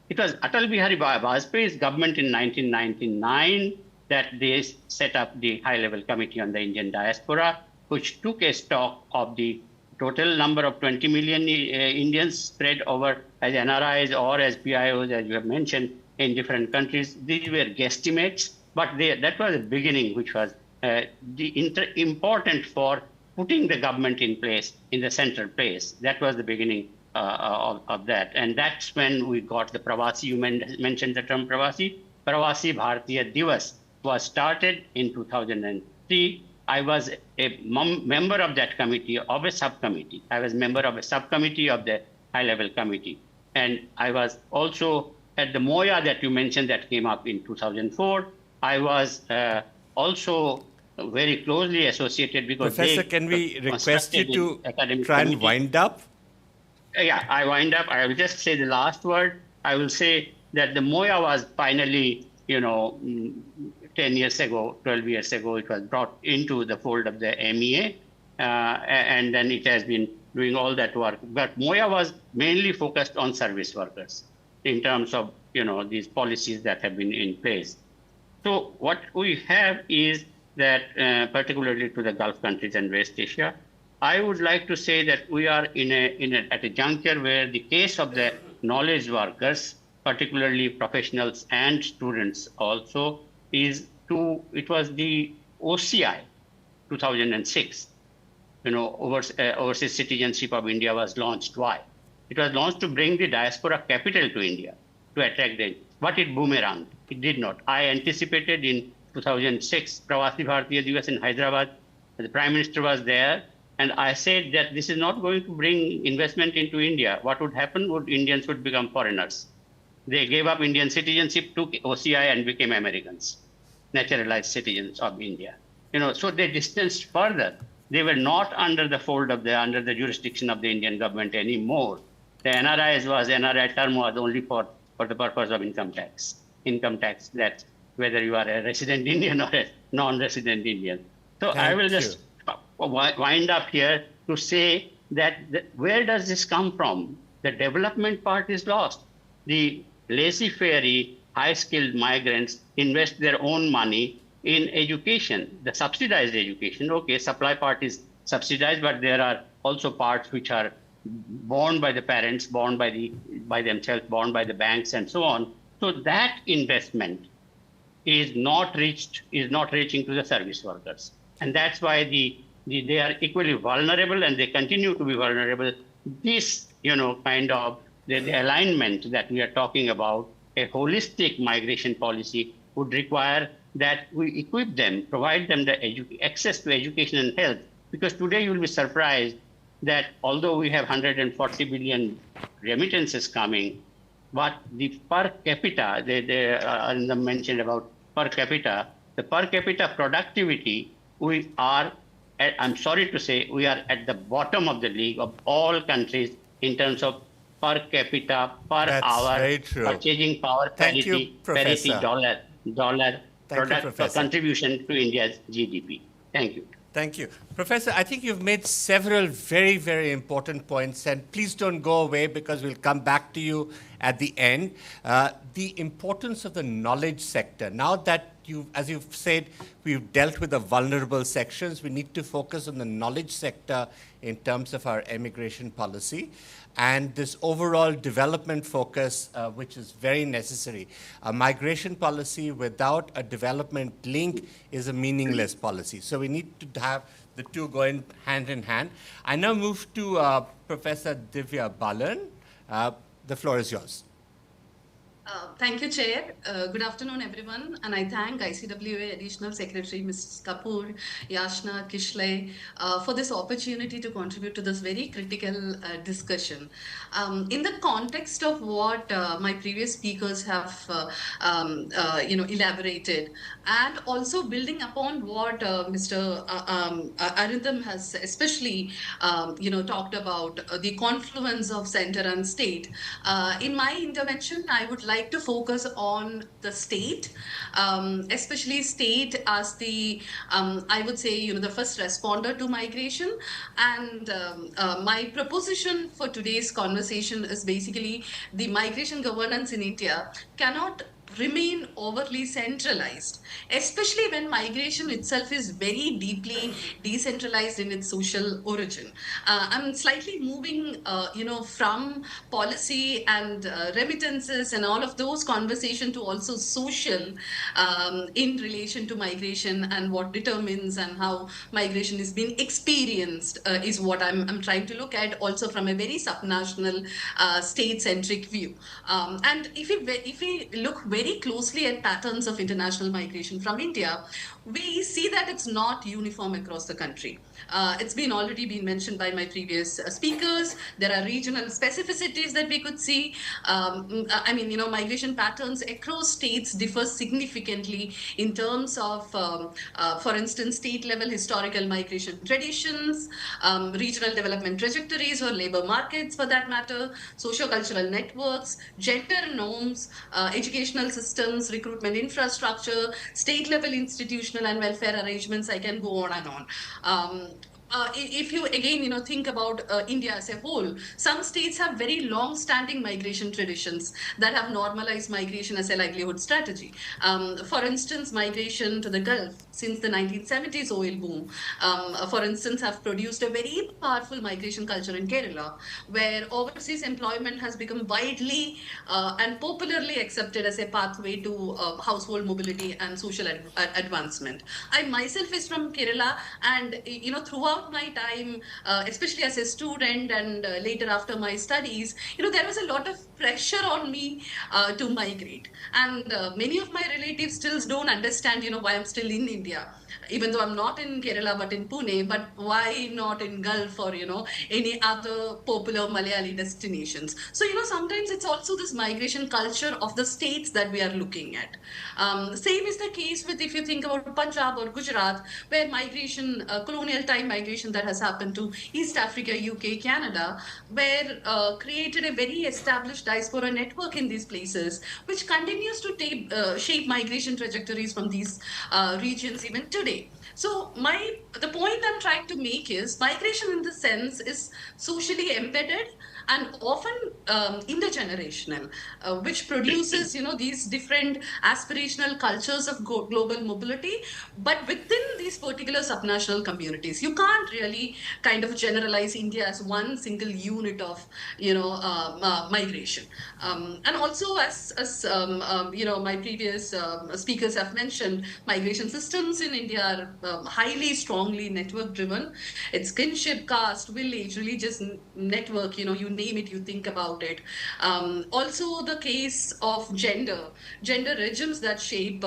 It was Atal Bihari Vajpayee's government in 1999 that they set up the high-level committee on the Indian diaspora, which took a stock of the total number of 20 million Indians spread over as NRIs or as PIOs, as you have mentioned, in different countries. These were guesstimates, but that was a beginning, which was important for putting the government in place, in the central place. That was the beginning of that. And that's when we got the Pravasi. You mentioned the term Pravasi. Pravasi Bharatiya Divas was started in 2003. I was a member of that committee, of a subcommittee. I was member of a subcommittee of the high-level committee. And I was also at the Moya that you mentioned that came up in 2004. I was also very closely associated because Professor, can we request you to try and wind up? Yeah, I wind up. I will just say the last word. I will say that the Moya was finally, 10 years ago, 12 years ago, it was brought into the fold of the MEA, and then it has been doing all that work. But Moya was mainly focused on service workers in terms of, these policies that have been in place. So what we have is that, particularly to the Gulf countries and West Asia, I would like to say that we are at a juncture where the case of the knowledge workers, particularly professionals and students also, it was the OCI 2006, overseas citizenship of India was launched. Why? It was launched to bring the diaspora capital to India, to attract them. But it boomeranged. It did not. I anticipated in 2006, Pravasi Bharatiya Divas in Hyderabad, the Prime Minister was there, and I said that this is not going to bring investment into India. What would happen would Indians would become foreigners. They gave up Indian citizenship, took OCI and became Americans, naturalized citizens of India. So they distanced further. They were not under the fold of under the jurisdiction of the Indian government anymore. The NRI term was only for the purpose of income tax. Income tax, that's whether you are a resident Indian or a non-resident Indian. So I will just wind up here to say that where does this come from? The development part is lost. The laissez-faire, high-skilled migrants invest their own money in education, the subsidized education. Okay, supply part is subsidized, but there are also parts which are borne by the parents, borne by themselves, borne by the banks, and so on. So that investment is not reaching to the service workers, and that's why they are equally vulnerable, and they continue to be vulnerable. This, kind of the alignment that we are talking about, a holistic migration policy would require that we equip them, provide them the access to education and health. Because today you will be surprised that although we have 140 billion remittances coming, but the per capita, Arindam mentioned about per capita, the per capita productivity, I'm sorry to say, we are at the bottom of the league of all countries in terms of per capita, per hour, purchasing power parity, dollar product contribution to India's GDP. Thank you. Thank you. Professor, I think you've made several very, very important points, and please don't go away because we'll come back to you at the end. The importance of the knowledge sector. Now that as you've said, we've dealt with the vulnerable sections, we need to focus on the knowledge sector in terms of our immigration policy. And this overall development focus, which is very necessary. A migration policy without a development link is a meaningless policy. So we need to have the two going hand in hand. I now move to Professor Divya Balan. The floor is yours. Thank you, Chair. Good afternoon, everyone. And I thank ICWA Additional Secretary Ms. Kapoor, Yashna, Kishle for this opportunity to contribute to this very critical discussion. In the context of what my previous speakers have elaborated, and also building upon what Mr. Arindam has especially talked about, the confluence of center and state. In my intervention, I would like to focus on the state, especially state as the, I would say, the first responder to migration. And my proposition for today's conversation is basically the migration governance in India cannot remain overly centralized, especially when migration itself is very deeply decentralized in its social origin. I'm slightly moving, from policy and remittances and all of those conversations to also social in relation to migration and what determines and how migration is being experienced is what I'm trying to look at, also from a very subnational state-centric view. And if we look very very closely at patterns of international migration from India, we see that it's not uniform across the country. It's been already been mentioned by my previous speakers. There are regional specificities that we could see. I mean, you know, migration patterns across states differ significantly in terms of, for instance, state-level historical migration traditions, regional development trajectories or labor markets for that matter, socio-cultural networks, gender norms, educational systems, recruitment infrastructure, state-level institutional and welfare arrangements. I can go on and on. If you again, you know, think about India as a whole, some states have very long-standing migration traditions that have normalized migration as a livelihood strategy. For instance, migration to the Gulf since the 1970s oil boom, for instance, have produced a very powerful migration culture in Kerala, where overseas employment has become widely and popularly accepted as a pathway to household mobility and social advancement. I myself is from Kerala, and you know, throughout my time, especially as a student and later after my studies, you know, there was a lot of pressure on me to migrate. And many of my relatives still don't understand, you know, why I'm still in India, even though I'm not in Kerala but in Pune, but why not in Gulf or, you know, any other popular Malayali destinations. So, you know, sometimes it's also this migration culture of the states that we are looking at. Same is the case with, if you think about Punjab or Gujarat, where migration, colonial time migration that has happened to East Africa, UK, Canada, where created a very established diaspora network in these places, which continues to shape migration trajectories from these regions even today. So the point I'm trying to make is migration in the sense is socially embedded and often intergenerational, which produces, you know, these different aspirational cultures of global mobility, but within these particular subnational communities. You can't really kind of generalize India as one single unit of, you know, migration. And also, as you know, my previous speakers have mentioned, migration systems in India are highly, strongly network driven. It's kinship, caste, village, religious network, you know, you name it, you think about it. Also the case of gender regimes that shape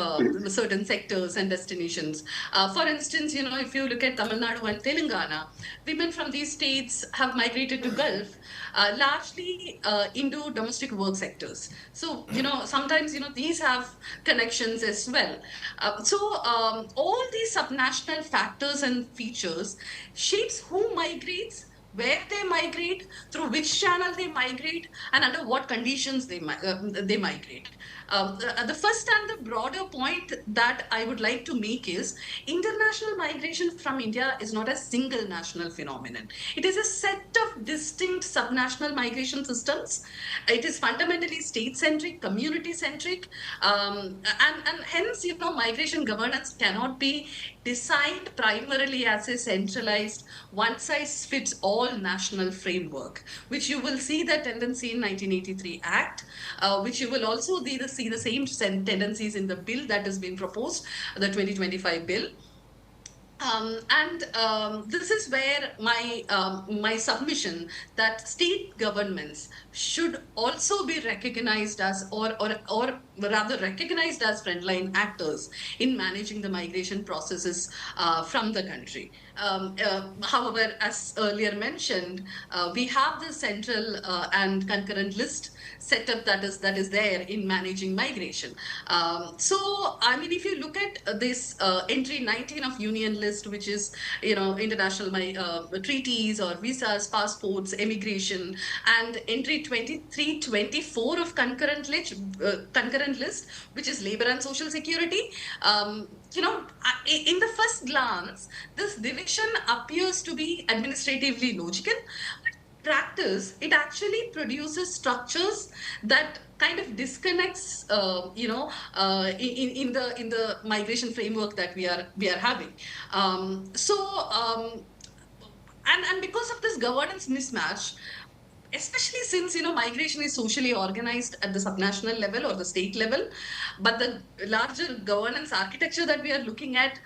certain sectors and destinations. For instance, you know, if you look at Tamil Nadu and Telangana, women from these states have migrated to Gulf, largely into domestic work sectors. So, you know, sometimes, you know, these have connections as well. All these subnational factors and features shapes who migrates, where they migrate, through which channel they migrate, and under what conditions they migrate. The first and the broader point that I would like to make is international migration from India is not a single national phenomenon. It is a set of distinct subnational migration systems. It is fundamentally state-centric, community-centric, and hence, you know, migration governance cannot be designed primarily as a centralized, one-size-fits-all national framework, which you will see the tendency in 1983 Act, which you will also see the same tendencies in the bill that has been proposed, the 2025 bill. This is where my submission that state governments should also be recognized as, or rather recognized as frontline actors in managing the migration processes from the country. However, as earlier mentioned, we have the central and concurrent list setup that is there in managing migration. So, I mean, if you look at this entry 19 of Union List, which is, you know, international treaties or visas, passports, immigration, and entry 23, 24 of concurrent list, which is labor and social security. You know, in the first glance, this division appears to be administratively logical. Practice, it actually produces structures that kind of disconnects, you know, in the migration framework that we are having. And because of this governance mismatch, especially since migration is socially organized at the subnational level or the state level, but the larger governance architecture that we are looking at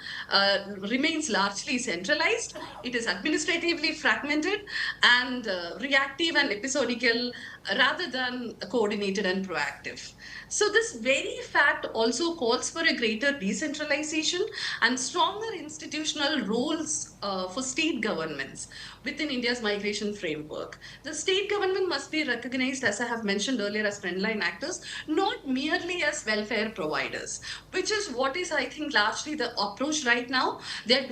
remains largely centralized. It is administratively fragmented and reactive and episodical rather than coordinated and proactive. So this very fact also calls for a greater decentralization and stronger institutional roles for state governments within India's migration framework. The state government must be recognized, as I have mentioned earlier, as frontline actors, not merely as welfare providers, which is what is, I think, largely the approach right now. There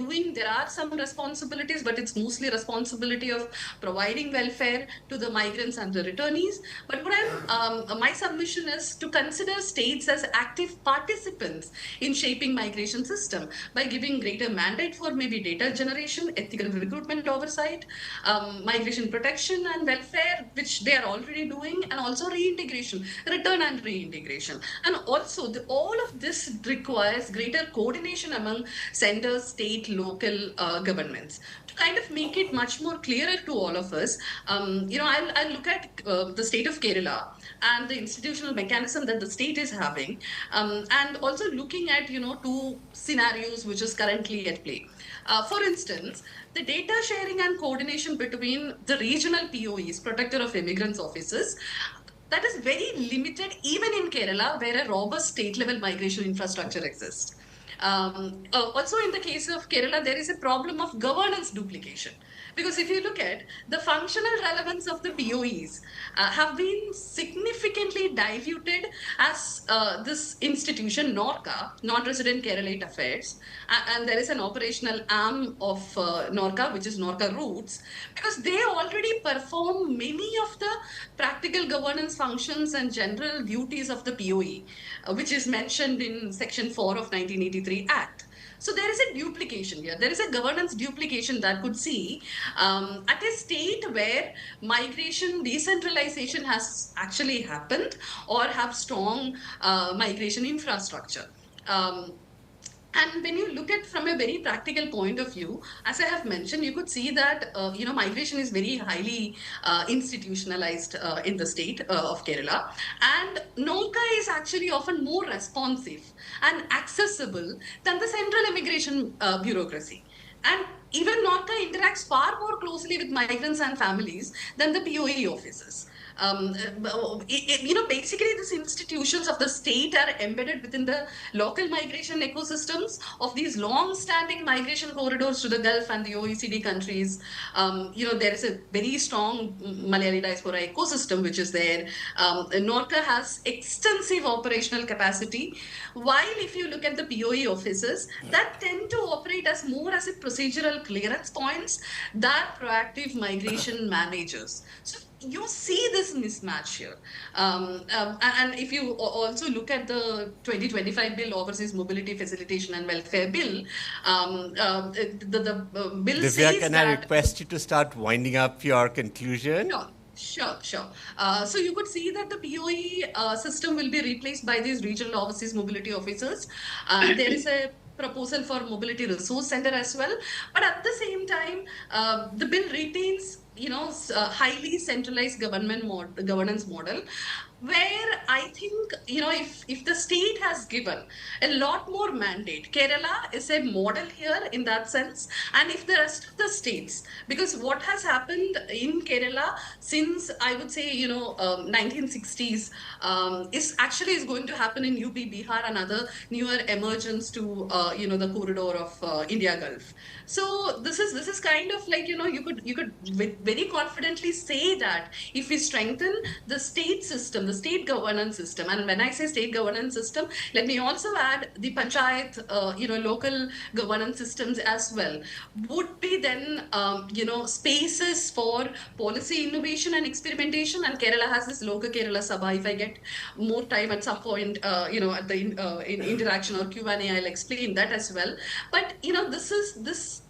are some responsibilities, but it's mostly responsibility of providing welfare to the migrants and the returnees. But what my submission is to consider states as active participants in shaping migration system by giving greater mandate for maybe data generation, ethical recruitment oversight, migration protection and welfare, which they are already doing, and also reintegration, return and reintegration. And also all of this requires greater coordination among centers, state, local governments. To kind of make it much more clearer to all of us, I'll look at the state of Kerala and the institutional mechanism that the state is having, and also looking at two scenarios which is currently at play. For instance, the data sharing and coordination between the regional POEs, Protector of Immigrants offices, that is very limited even in Kerala, where a robust state-level migration infrastructure exists. Also, in the case of Kerala, there is a problem of governance duplication. Because if you look at the functional relevance of the POEs have been significantly diluted as this institution, NORCA, Non-Resident Keralate Affairs, and there is an operational arm of NORCA, which is NORCA Roots, because they already perform many of the practical governance functions and general duties of the POE, which is mentioned in Section 4 of 1983 Act. So there is a duplication here. There is a governance duplication that could see at a state where migration decentralization has actually happened or have strong migration infrastructure. And when you look at from a very practical point of view, as I have mentioned, you could see that migration is very highly institutionalized in the state of Kerala, and NORCA is actually often more responsive and accessible than the central immigration bureaucracy. And even NORCA interacts far more closely with migrants and families than the POE offices. Basically these institutions of the state are embedded within the local migration ecosystems of these long-standing migration corridors to the Gulf and the OECD countries. There is a very strong Malayali diaspora ecosystem which is there. NORCA has extensive operational capacity, while if you look at the POE offices, that tend to operate as more as a procedural clearance points than proactive migration managers. So you see this mismatch here. And if you also look at the 2025 bill, Overseas Mobility Facilitation and Welfare Bill, the bill Divya, says can I request you to start winding up your conclusion? Sure. So you could see that the POE system will be replaced by these regional overseas mobility officers. There is a proposal for mobility resource center as well, but at the same time, the bill retains highly centralized governance model, where I think, if the state has given a lot more mandate, Kerala is a model here in that sense, and if the rest of the states, because what has happened in Kerala since, I would say, 1960s, is going to happen in UP, Bihar, and other newer emergence to, the corridor of India Gulf. So this is kind of like, you could very confidently say that if we strengthen the state system, the state governance system, and when I say state governance system, let me also add the panchayat, local governance systems as well, would be then, spaces for policy innovation and experimentation. And Kerala has this Loka Kerala Sabha. If I get more time at some point, at the in interaction or Q&A, I'll explain that as well. But,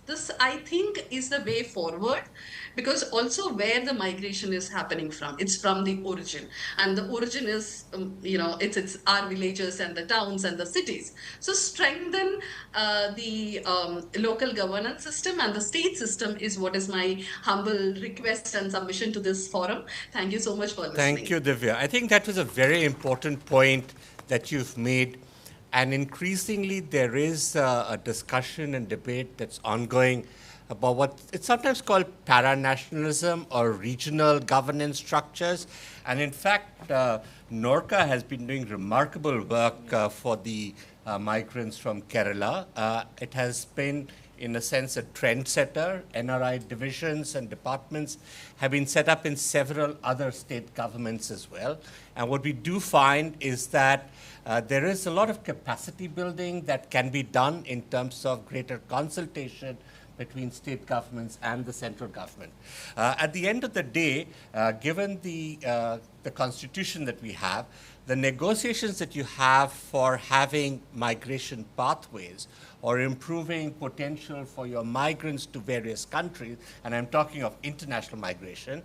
this I think is the way forward. because also where the migration is happening from, it's from the origin, and the origin is it's our villages and the towns and the cities. So strengthen the local governance system and the state system is what is my humble request and submission to this forum. Thank you so much for listening. Thank you, Divya. I think that was a very important point that you've made. And increasingly, there is a discussion and debate that's ongoing about what it's sometimes called paranationalism or regional governance structures. And in fact, Norca has been doing remarkable work for the migrants from Kerala. It has been, in a sense, a trendsetter. NRI divisions and departments have been set up in several other state governments as well. And what we do find is that there is a lot of capacity building that can be done in terms of greater consultation between state governments and the central government. At the end of the day, given the constitution that we have, the negotiations that you have for having migration pathways or improving potential for your migrants to various countries, and I'm talking of international migration,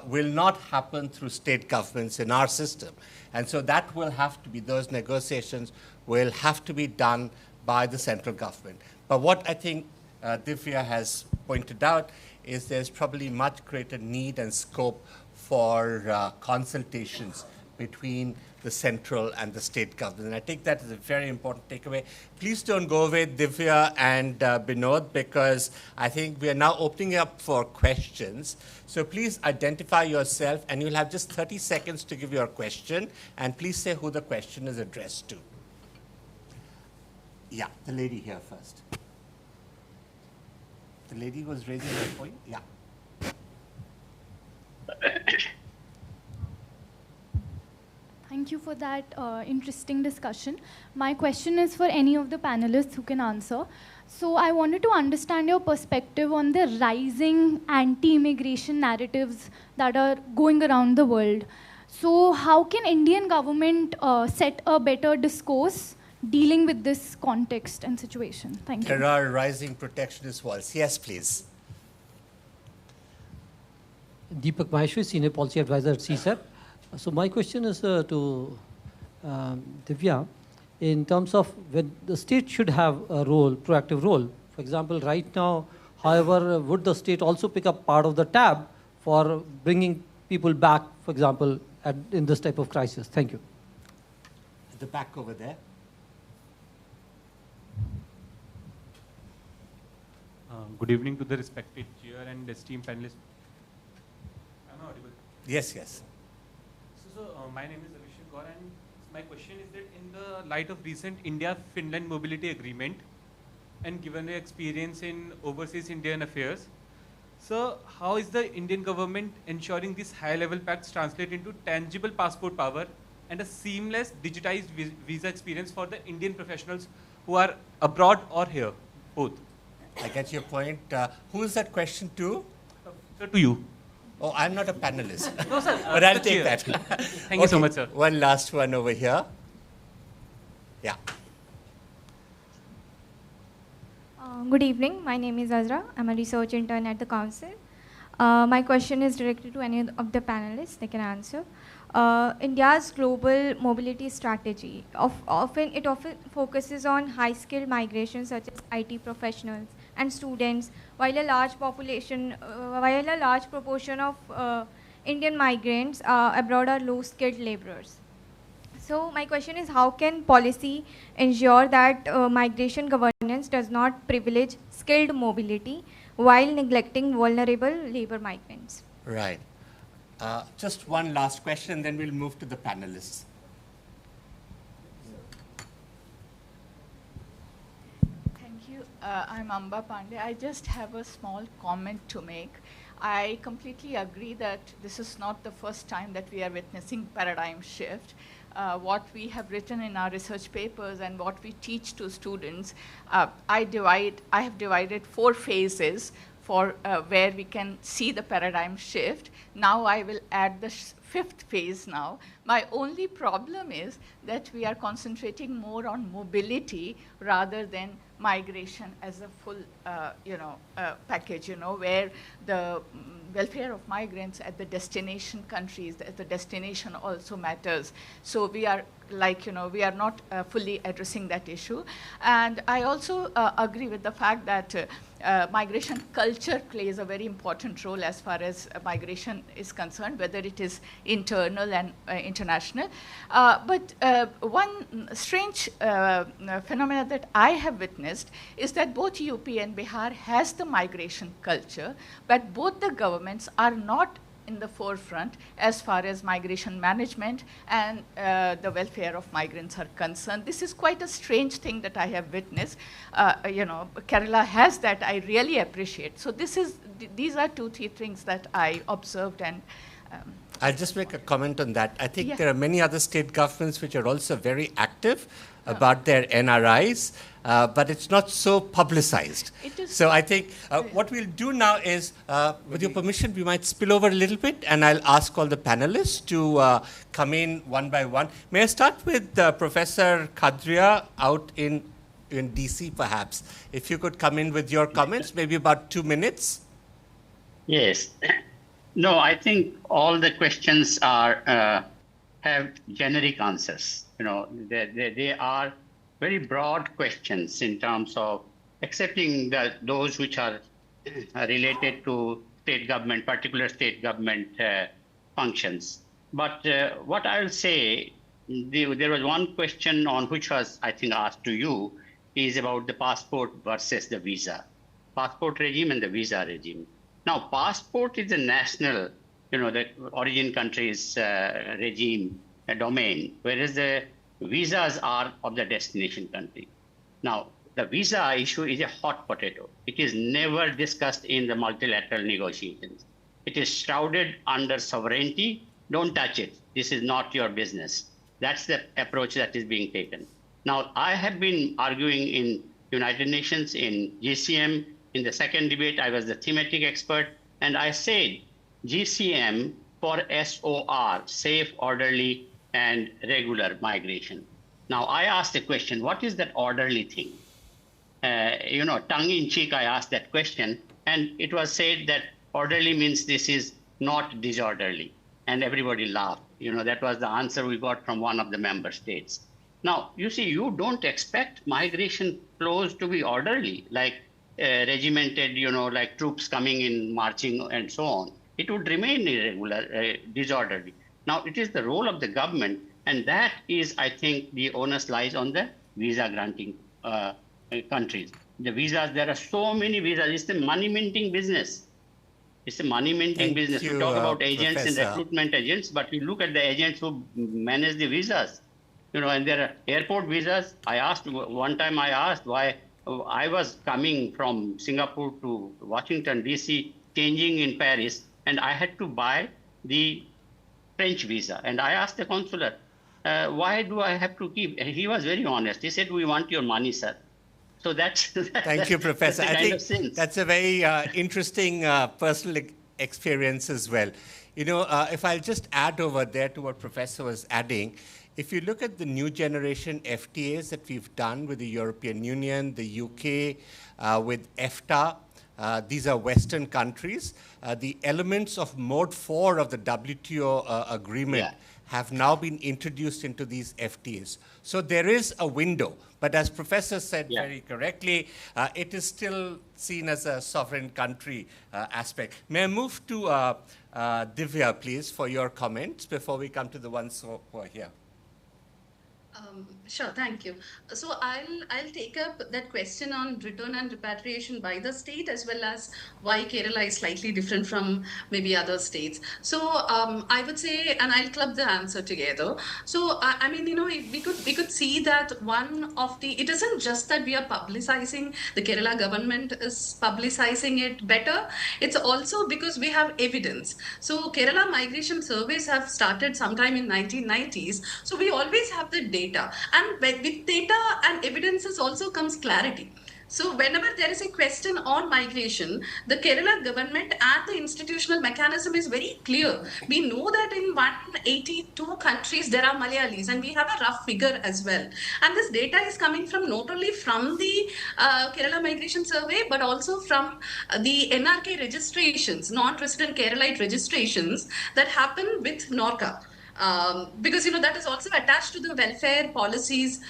will not happen through state governments in our system. And so that will have to be, those negotiations will have to be done by the central government. But what I think Divya has pointed out is there's probably much greater need and scope for consultations between the central and the state government. And I think that is a very important takeaway. Please don't go away, Divya and Binod, because I think we are now opening up for questions. So please identify yourself, and you'll have just 30 seconds to give your question, and please say who the question is addressed to. Yeah, the lady here first. The lady was raising her point. Yeah. Thank you for that interesting discussion. My question is for any of the panelists who can answer. So I wanted to understand your perspective on the rising anti-immigration narratives that are going around the world. So how can Indian government set a better discourse dealing with this context and situation? Thank you. There are rising protectionist walls. Yes, please. Deepak Maheshwari, Senior Policy Advisor at CSEP. So my question is to Divya, in terms of when the state should have a role, proactive role. For example, right now, however, would the state also pick up part of the tab for bringing people back, for example, in this type of crisis? Thank you. At the back over there. Good evening to the respected chair and esteemed panelists. Am I audible? Yes, yes. So my name is Abhishek Gaur, and my question is that in the light of recent India-Finland mobility agreement and given the experience in overseas Indian affairs, so how is the Indian government ensuring these high-level pacts translate into tangible passport power and a seamless digitized visa experience for the Indian professionals who are abroad or here, both? I get your point. Who is that question to? Sir, to you. Oh, I'm not a panelist. No, sir. But I'll take that. Thank you so much, sir. One last one over here. Yeah. Good evening. My name is Azra. I'm a research intern at the council. My question is directed to any of the panelists. They can answer. India's global mobility strategy often focuses on high-skilled migration, such as IT professionals and students, while a large proportion of Indian migrants abroad are low-skilled laborers. So my question is, how can policy ensure that migration governance does not privilege skilled mobility while neglecting vulnerable labor migrants? Right. Just one last question, then we'll move to the panelists. Thank you. I'm Amba Pandey. I just have a small comment to make. I completely agree that this is not the first time that we are witnessing paradigm shift. What we have written in our research papers and what we teach to students, I have divided 4 phases for where we can see the paradigm shift. Now I will add the fifth phase now. My only problem is that we are concentrating more on mobility rather than migration as a full, package, where the welfare of migrants at the destination countries, at the destination also matters. So we are we are not fully addressing that issue. And I also agree with the fact that migration culture plays a very important role as far as migration is concerned, whether it is internal and international. But one strange phenomena that I have witnessed is that both UP and Bihar has the migration culture, but both the governments are not in the forefront as far as migration management and the welfare of migrants are concerned. This is quite a strange thing that I have witnessed. Kerala has that, I really appreciate. So these are 2-3 things that I observed. And I'll just make a comment on that. I think there are many other state governments which are also very active about their NRIs, but it's not so publicized. So I think what we'll do now is, with your permission, we might spill over a little bit, and I'll ask all the panelists to come in one by one. May I start with Professor Khadria out in DC, perhaps? If you could come in with your comments, maybe about 2 minutes. Yes. No, I think all the questions are have generic answers. They are very broad questions in terms of accepting those which are related to state government, particular state government functions. But what I'll say, there was one question on which was, I think, asked to you, is about the passport versus the visa. Passport regime and the visa regime. Now, passport is a national, the origin country's regime, a domain, whereas the visas are of the destination country. Now, the visa issue is a hot potato. It is never discussed in the multilateral negotiations. It is shrouded under sovereignty. Don't touch it. This is not your business. That's the approach that is being taken. Now, I have been arguing in United Nations, in GCM. In the second debate, I was the thematic expert, and I said GCM for SOR, safe, orderly, and regular migration. Now, I asked the question, what is that orderly thing? Tongue in cheek, I asked that question, and it was said that orderly means this is not disorderly, and everybody laughed. That was the answer we got from one of the member states. Now, you see, you don't expect migration flows to be orderly, like regimented, like troops coming in, marching, and so on. It would remain irregular, disorderly. Now, it is the role of the government, and that is, I think, the onus lies on the visa granting countries. The visas, there are so many visas. It's the money minting business. It's a money minting business. We talk about agents and recruitment agents, but we look at the agents who manage the visas. And there are airport visas. One time I asked why I was coming from Singapore to Washington, D.C., changing in Paris, and I had to buy the French visa. And I asked the consular, why do I have to keep? And he was very honest. He said, we want your money, sir. So that's Thank you, Professor. I think that's a very interesting personal experience as well. If I'll just add over there to what Professor was adding, if you look at the new generation FTAs that we've done with the European Union, the UK, with EFTA, these are Western countries, the elements of Mode 4 of the WTO agreement have now been introduced into these FTAs. So there is a window. But as Professor said very correctly, it is still seen as a sovereign country aspect. May I move to Divya, please, for your comments before we come to the ones who are here? Sure, thank you. So I'll take up that question on return and repatriation by the state, as well as why Kerala is slightly different from maybe other states. So I would say, and I'll club the answer together. So I mean, we could see that one of the, it isn't just that we are publicizing, the Kerala government is publicizing it better. It's also because we have evidence. So Kerala migration surveys have started sometime in 1990s. So we always have the data. And with data and evidences also comes clarity. So whenever there is a question on migration, the Kerala government and the institutional mechanism is very clear. We know that in 182 countries there are Malayalis, and we have a rough figure as well. And this data is coming from not only from the Kerala Migration Survey, but also from the NRK registrations, non-resident Keralite registrations that happen with NORCA. Because that is also attached to the welfare policies,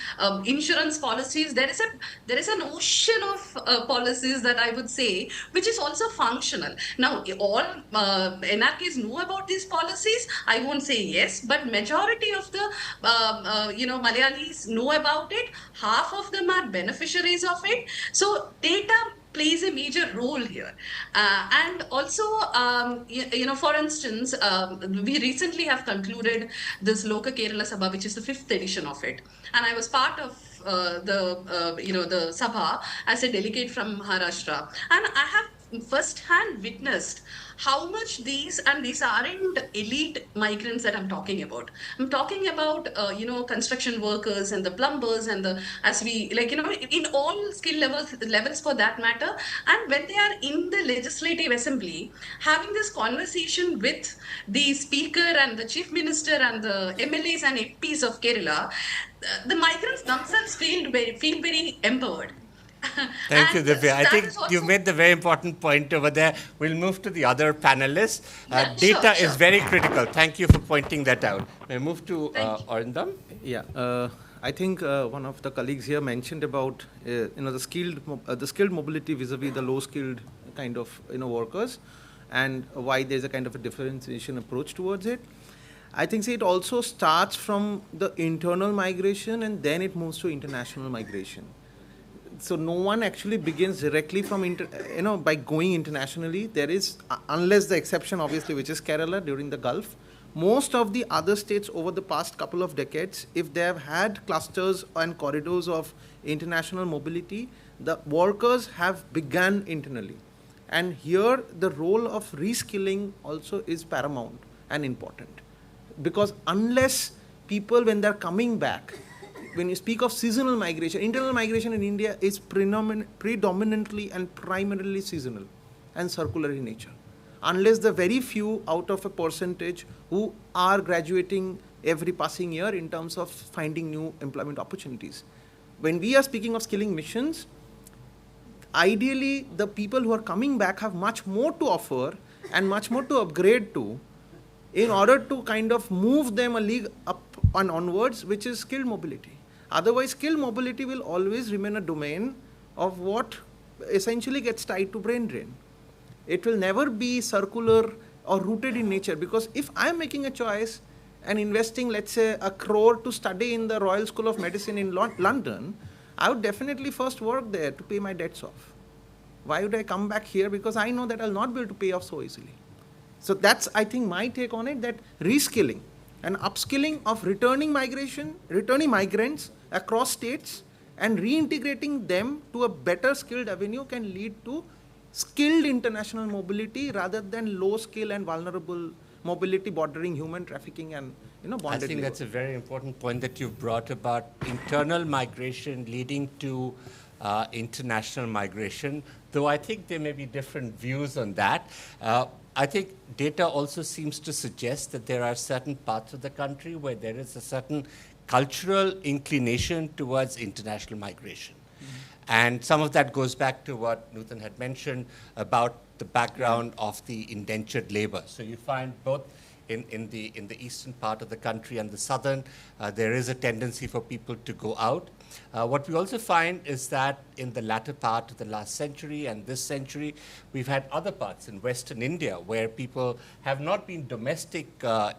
insurance policies. There is an ocean of policies that I would say, which is also functional. Now, all NRKs know about these policies. I won't say yes, but majority of the Malayalis know about it. Half of them are beneficiaries of it. So data plays a major role here. And also, for instance, we recently have concluded this Loka Kerala Sabha, which is the 5th edition of it. And I was part of the Sabha as a delegate from Maharashtra. And I have first-hand witnessed how much these aren't elite migrants that I'm talking about. I'm talking about, construction workers and the plumbers and in all skill levels for that matter. And when they are in the legislative assembly, having this conversation with the speaker and the chief minister and the MLAs and MPs of Kerala, the migrants themselves feel very empowered. Thank you, Divya. I think you made the very important point over there. We'll move to the other panelists. Data is very critical. Thank you for pointing that out. We'll move to Arindam. Yeah, I think one of the colleagues here mentioned about the skilled mobility vis-a-vis the low-skilled kind of workers, and why there's a kind of a differentiation approach towards it. I think it also starts from the internal migration and then it moves to international migration. So no one actually begins directly from, by going internationally. There is, unless the exception obviously, which is Kerala during the Gulf, most of the other states over the past couple of decades, if they have had clusters and corridors of international mobility, the workers have begun internally. And here the role of reskilling also is paramount and important. Because unless people, when they're coming back, when you speak of seasonal migration, internal migration in India is predominantly and primarily seasonal and circular in nature. Unless the very few out of a percentage who are graduating every passing year in terms of finding new employment opportunities. When we are speaking of skilling missions, ideally the people who are coming back have much more to offer and much more to upgrade to in order to kind of move them a league up and onwards, which is skilled mobility. Otherwise, skilled mobility will always remain a domain of what essentially gets tied to brain drain. It will never be circular or rooted in nature, because if I'm making a choice and investing, let's say, 1 crore to study in the Royal School of Medicine in London, I would definitely first work there to pay my debts off. Why would I come back here? Because I know that I'll not be able to pay off so easily. So that's, I think, my take on it, that reskilling and upskilling of returning migrants across states and reintegrating them to a better skilled avenue can lead to skilled international mobility rather than low skill and vulnerable mobility bordering human trafficking and bonded I think labor. that's a very important point that you've brought about internal migration leading to international migration, though I think there may be different views on that. I think data also seems to suggest that there are certain parts of the country where there is a certain cultural inclination towards international migration. And some of that goes back to what Nutan had mentioned about the background of the indentured labor. So you find both in the eastern part of the country and the southern, there is a tendency for people to go out. What we also find is that in the latter part of the last century and this century, we've had other parts in Western India where people have not been domestic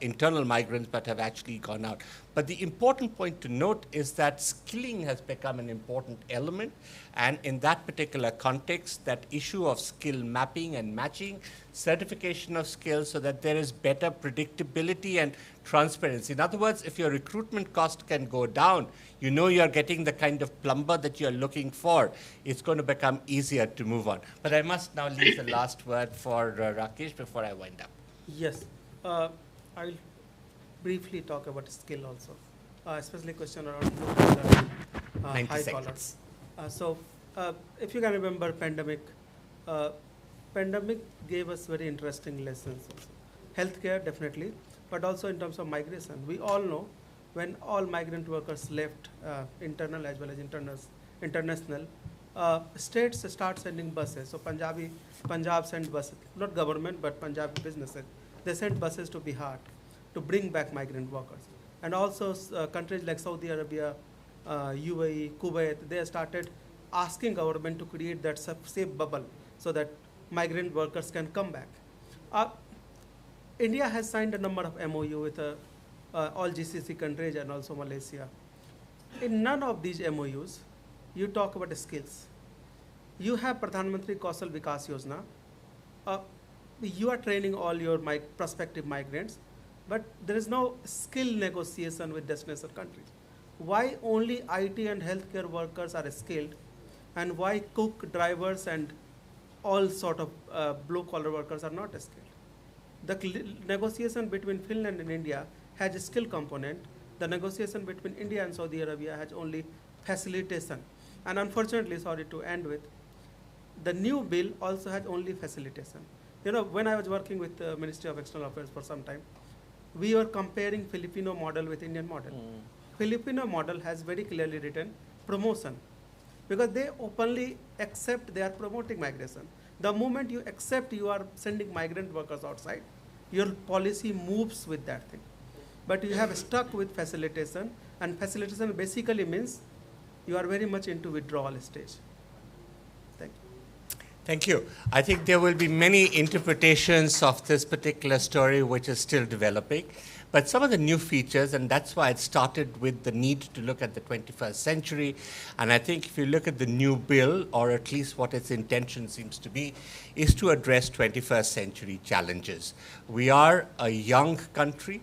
internal migrants but have actually gone out. But the important point to note is that skilling has become an important element, and in that particular context, that issue of skill mapping and matching, certification of skills so that there is better predictability and transparency. In other words, if your recruitment cost can go down, you know you're getting the kind of plumber that you're looking for, it's going to become easier to move on. But I must now leave the last word for Rakesh before I wind up. Yes. I'll briefly talk about skill also, especially question around blue collar, high collar. So if you can remember pandemic, pandemic gave us very interesting lessons also. Healthcare, definitely, but also in terms of migration. We all know when all migrant workers left, internal as well as international, states start sending buses. So Punjab sent buses, not government, but Punjabi businesses. They sent buses to Bihar to bring back migrant workers. And also countries like Saudi Arabia, UAE, Kuwait, they started asking government to create that safe bubble so that migrant workers can come back. India has signed a number of MOU with all GCC countries and also Malaysia. In none of these MOUs, you talk about skills. You have Pradhan Mantri Kausal Vikas Yojana. You are training all your prospective migrants, but there is no skill negotiation with destination countries. Why only IT and healthcare workers are skilled, and why cook, drivers, and all sort of blue-collar workers are not skilled? The negotiation between Finland and India has a skill component. The negotiation between India and Saudi Arabia has only facilitation. And unfortunately, sorry to end with, the new bill also has only facilitation. You know, when I was working with the Ministry of External Affairs for some time, we were comparing Filipino model with Indian model. Filipino model has very clearly written promotion, because they openly accept they are promoting migration. The moment you accept you are sending migrant workers outside, your policy moves with that thing. But you have stuck with facilitation, and facilitation basically means you are very much into withdrawal stage. Thank you. Thank you. I think there will be many interpretations of this particular story which is still developing. But some of the new features, and that's why it started with the need to look at the 21st century. And I think if you look at the new bill, or at least what its intention seems to be, is to address 21st century challenges. We are a young country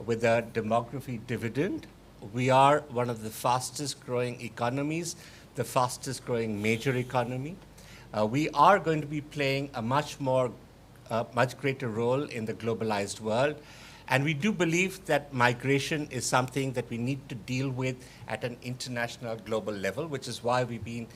with a demography dividend. We are one of the fastest growing economies, the fastest growing major economy. We are going to be playing a much greater role in the globalized world. And we do believe that migration is something that we need to deal with at an international global level, which is why we've been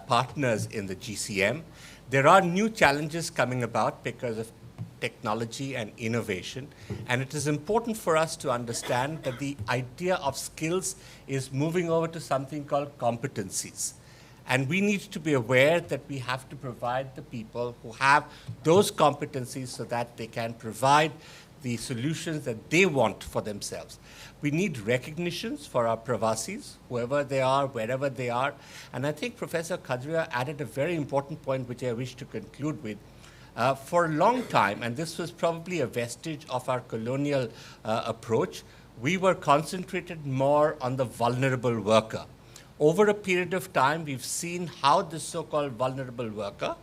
partners in the GCM. There are new challenges coming about because of technology and innovation. And it is important for us to understand that the idea of skills is moving over to something called competencies. And we need to be aware that we have to provide the people who have those competencies so that they can provide the solutions that they want for themselves. We need recognitions for our pravasis, whoever they are, wherever they are. And I think Professor Khadria added a very important point which I wish to conclude with. For a long time, and this was probably a vestige of our colonial approach, we were concentrated more on the vulnerable worker. Over a period of time, we've seen how this so-called vulnerable worker,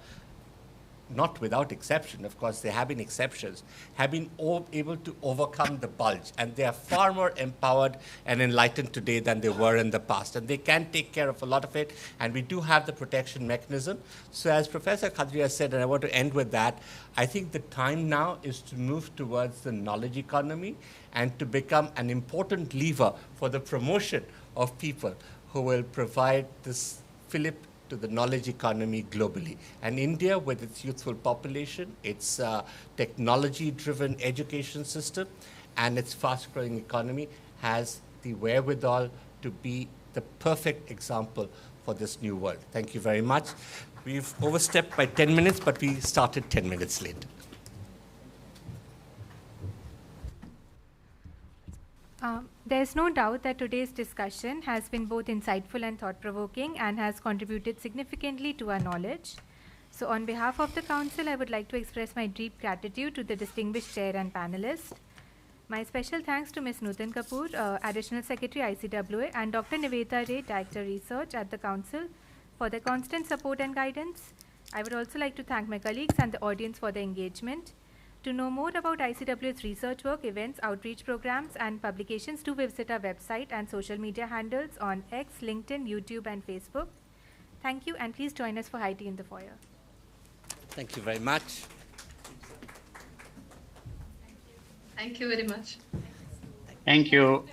not without exception, of course, there have been exceptions, have been able to overcome the bulge. And they are far more empowered and enlightened today than they were in the past. And they can take care of a lot of it. And we do have the protection mechanism. So as Professor Khadria said, and I want to end with that, I think the time now is to move towards the knowledge economy and to become an important lever for the promotion of people who will provide this fillip to the knowledge economy globally. And India, with its youthful population, its technology-driven education system, and its fast-growing economy, has the wherewithal to be the perfect example for this new world. Thank you very much. We've overstepped by 10 minutes, but we started 10 minutes late. There's no doubt that today's discussion has been both insightful and thought-provoking and has contributed significantly to our knowledge. So on behalf of the Council, I would like to express my deep gratitude to the distinguished chair and panelists. My special thanks to Ms. Nutan Kapoor, Additional Secretary ICWA, and Dr. Nivedita Ray, Director Research at the Council, for their constant support and guidance. I would also like to thank my colleagues and the audience for their engagement. To know more about ICWA's research work, events, outreach programs, and publications, do visit our website and social media handles on X, LinkedIn, YouTube, and Facebook. Thank you, and please join us for high tea in the foyer. Thank you very much. Thank you very much. Thank you.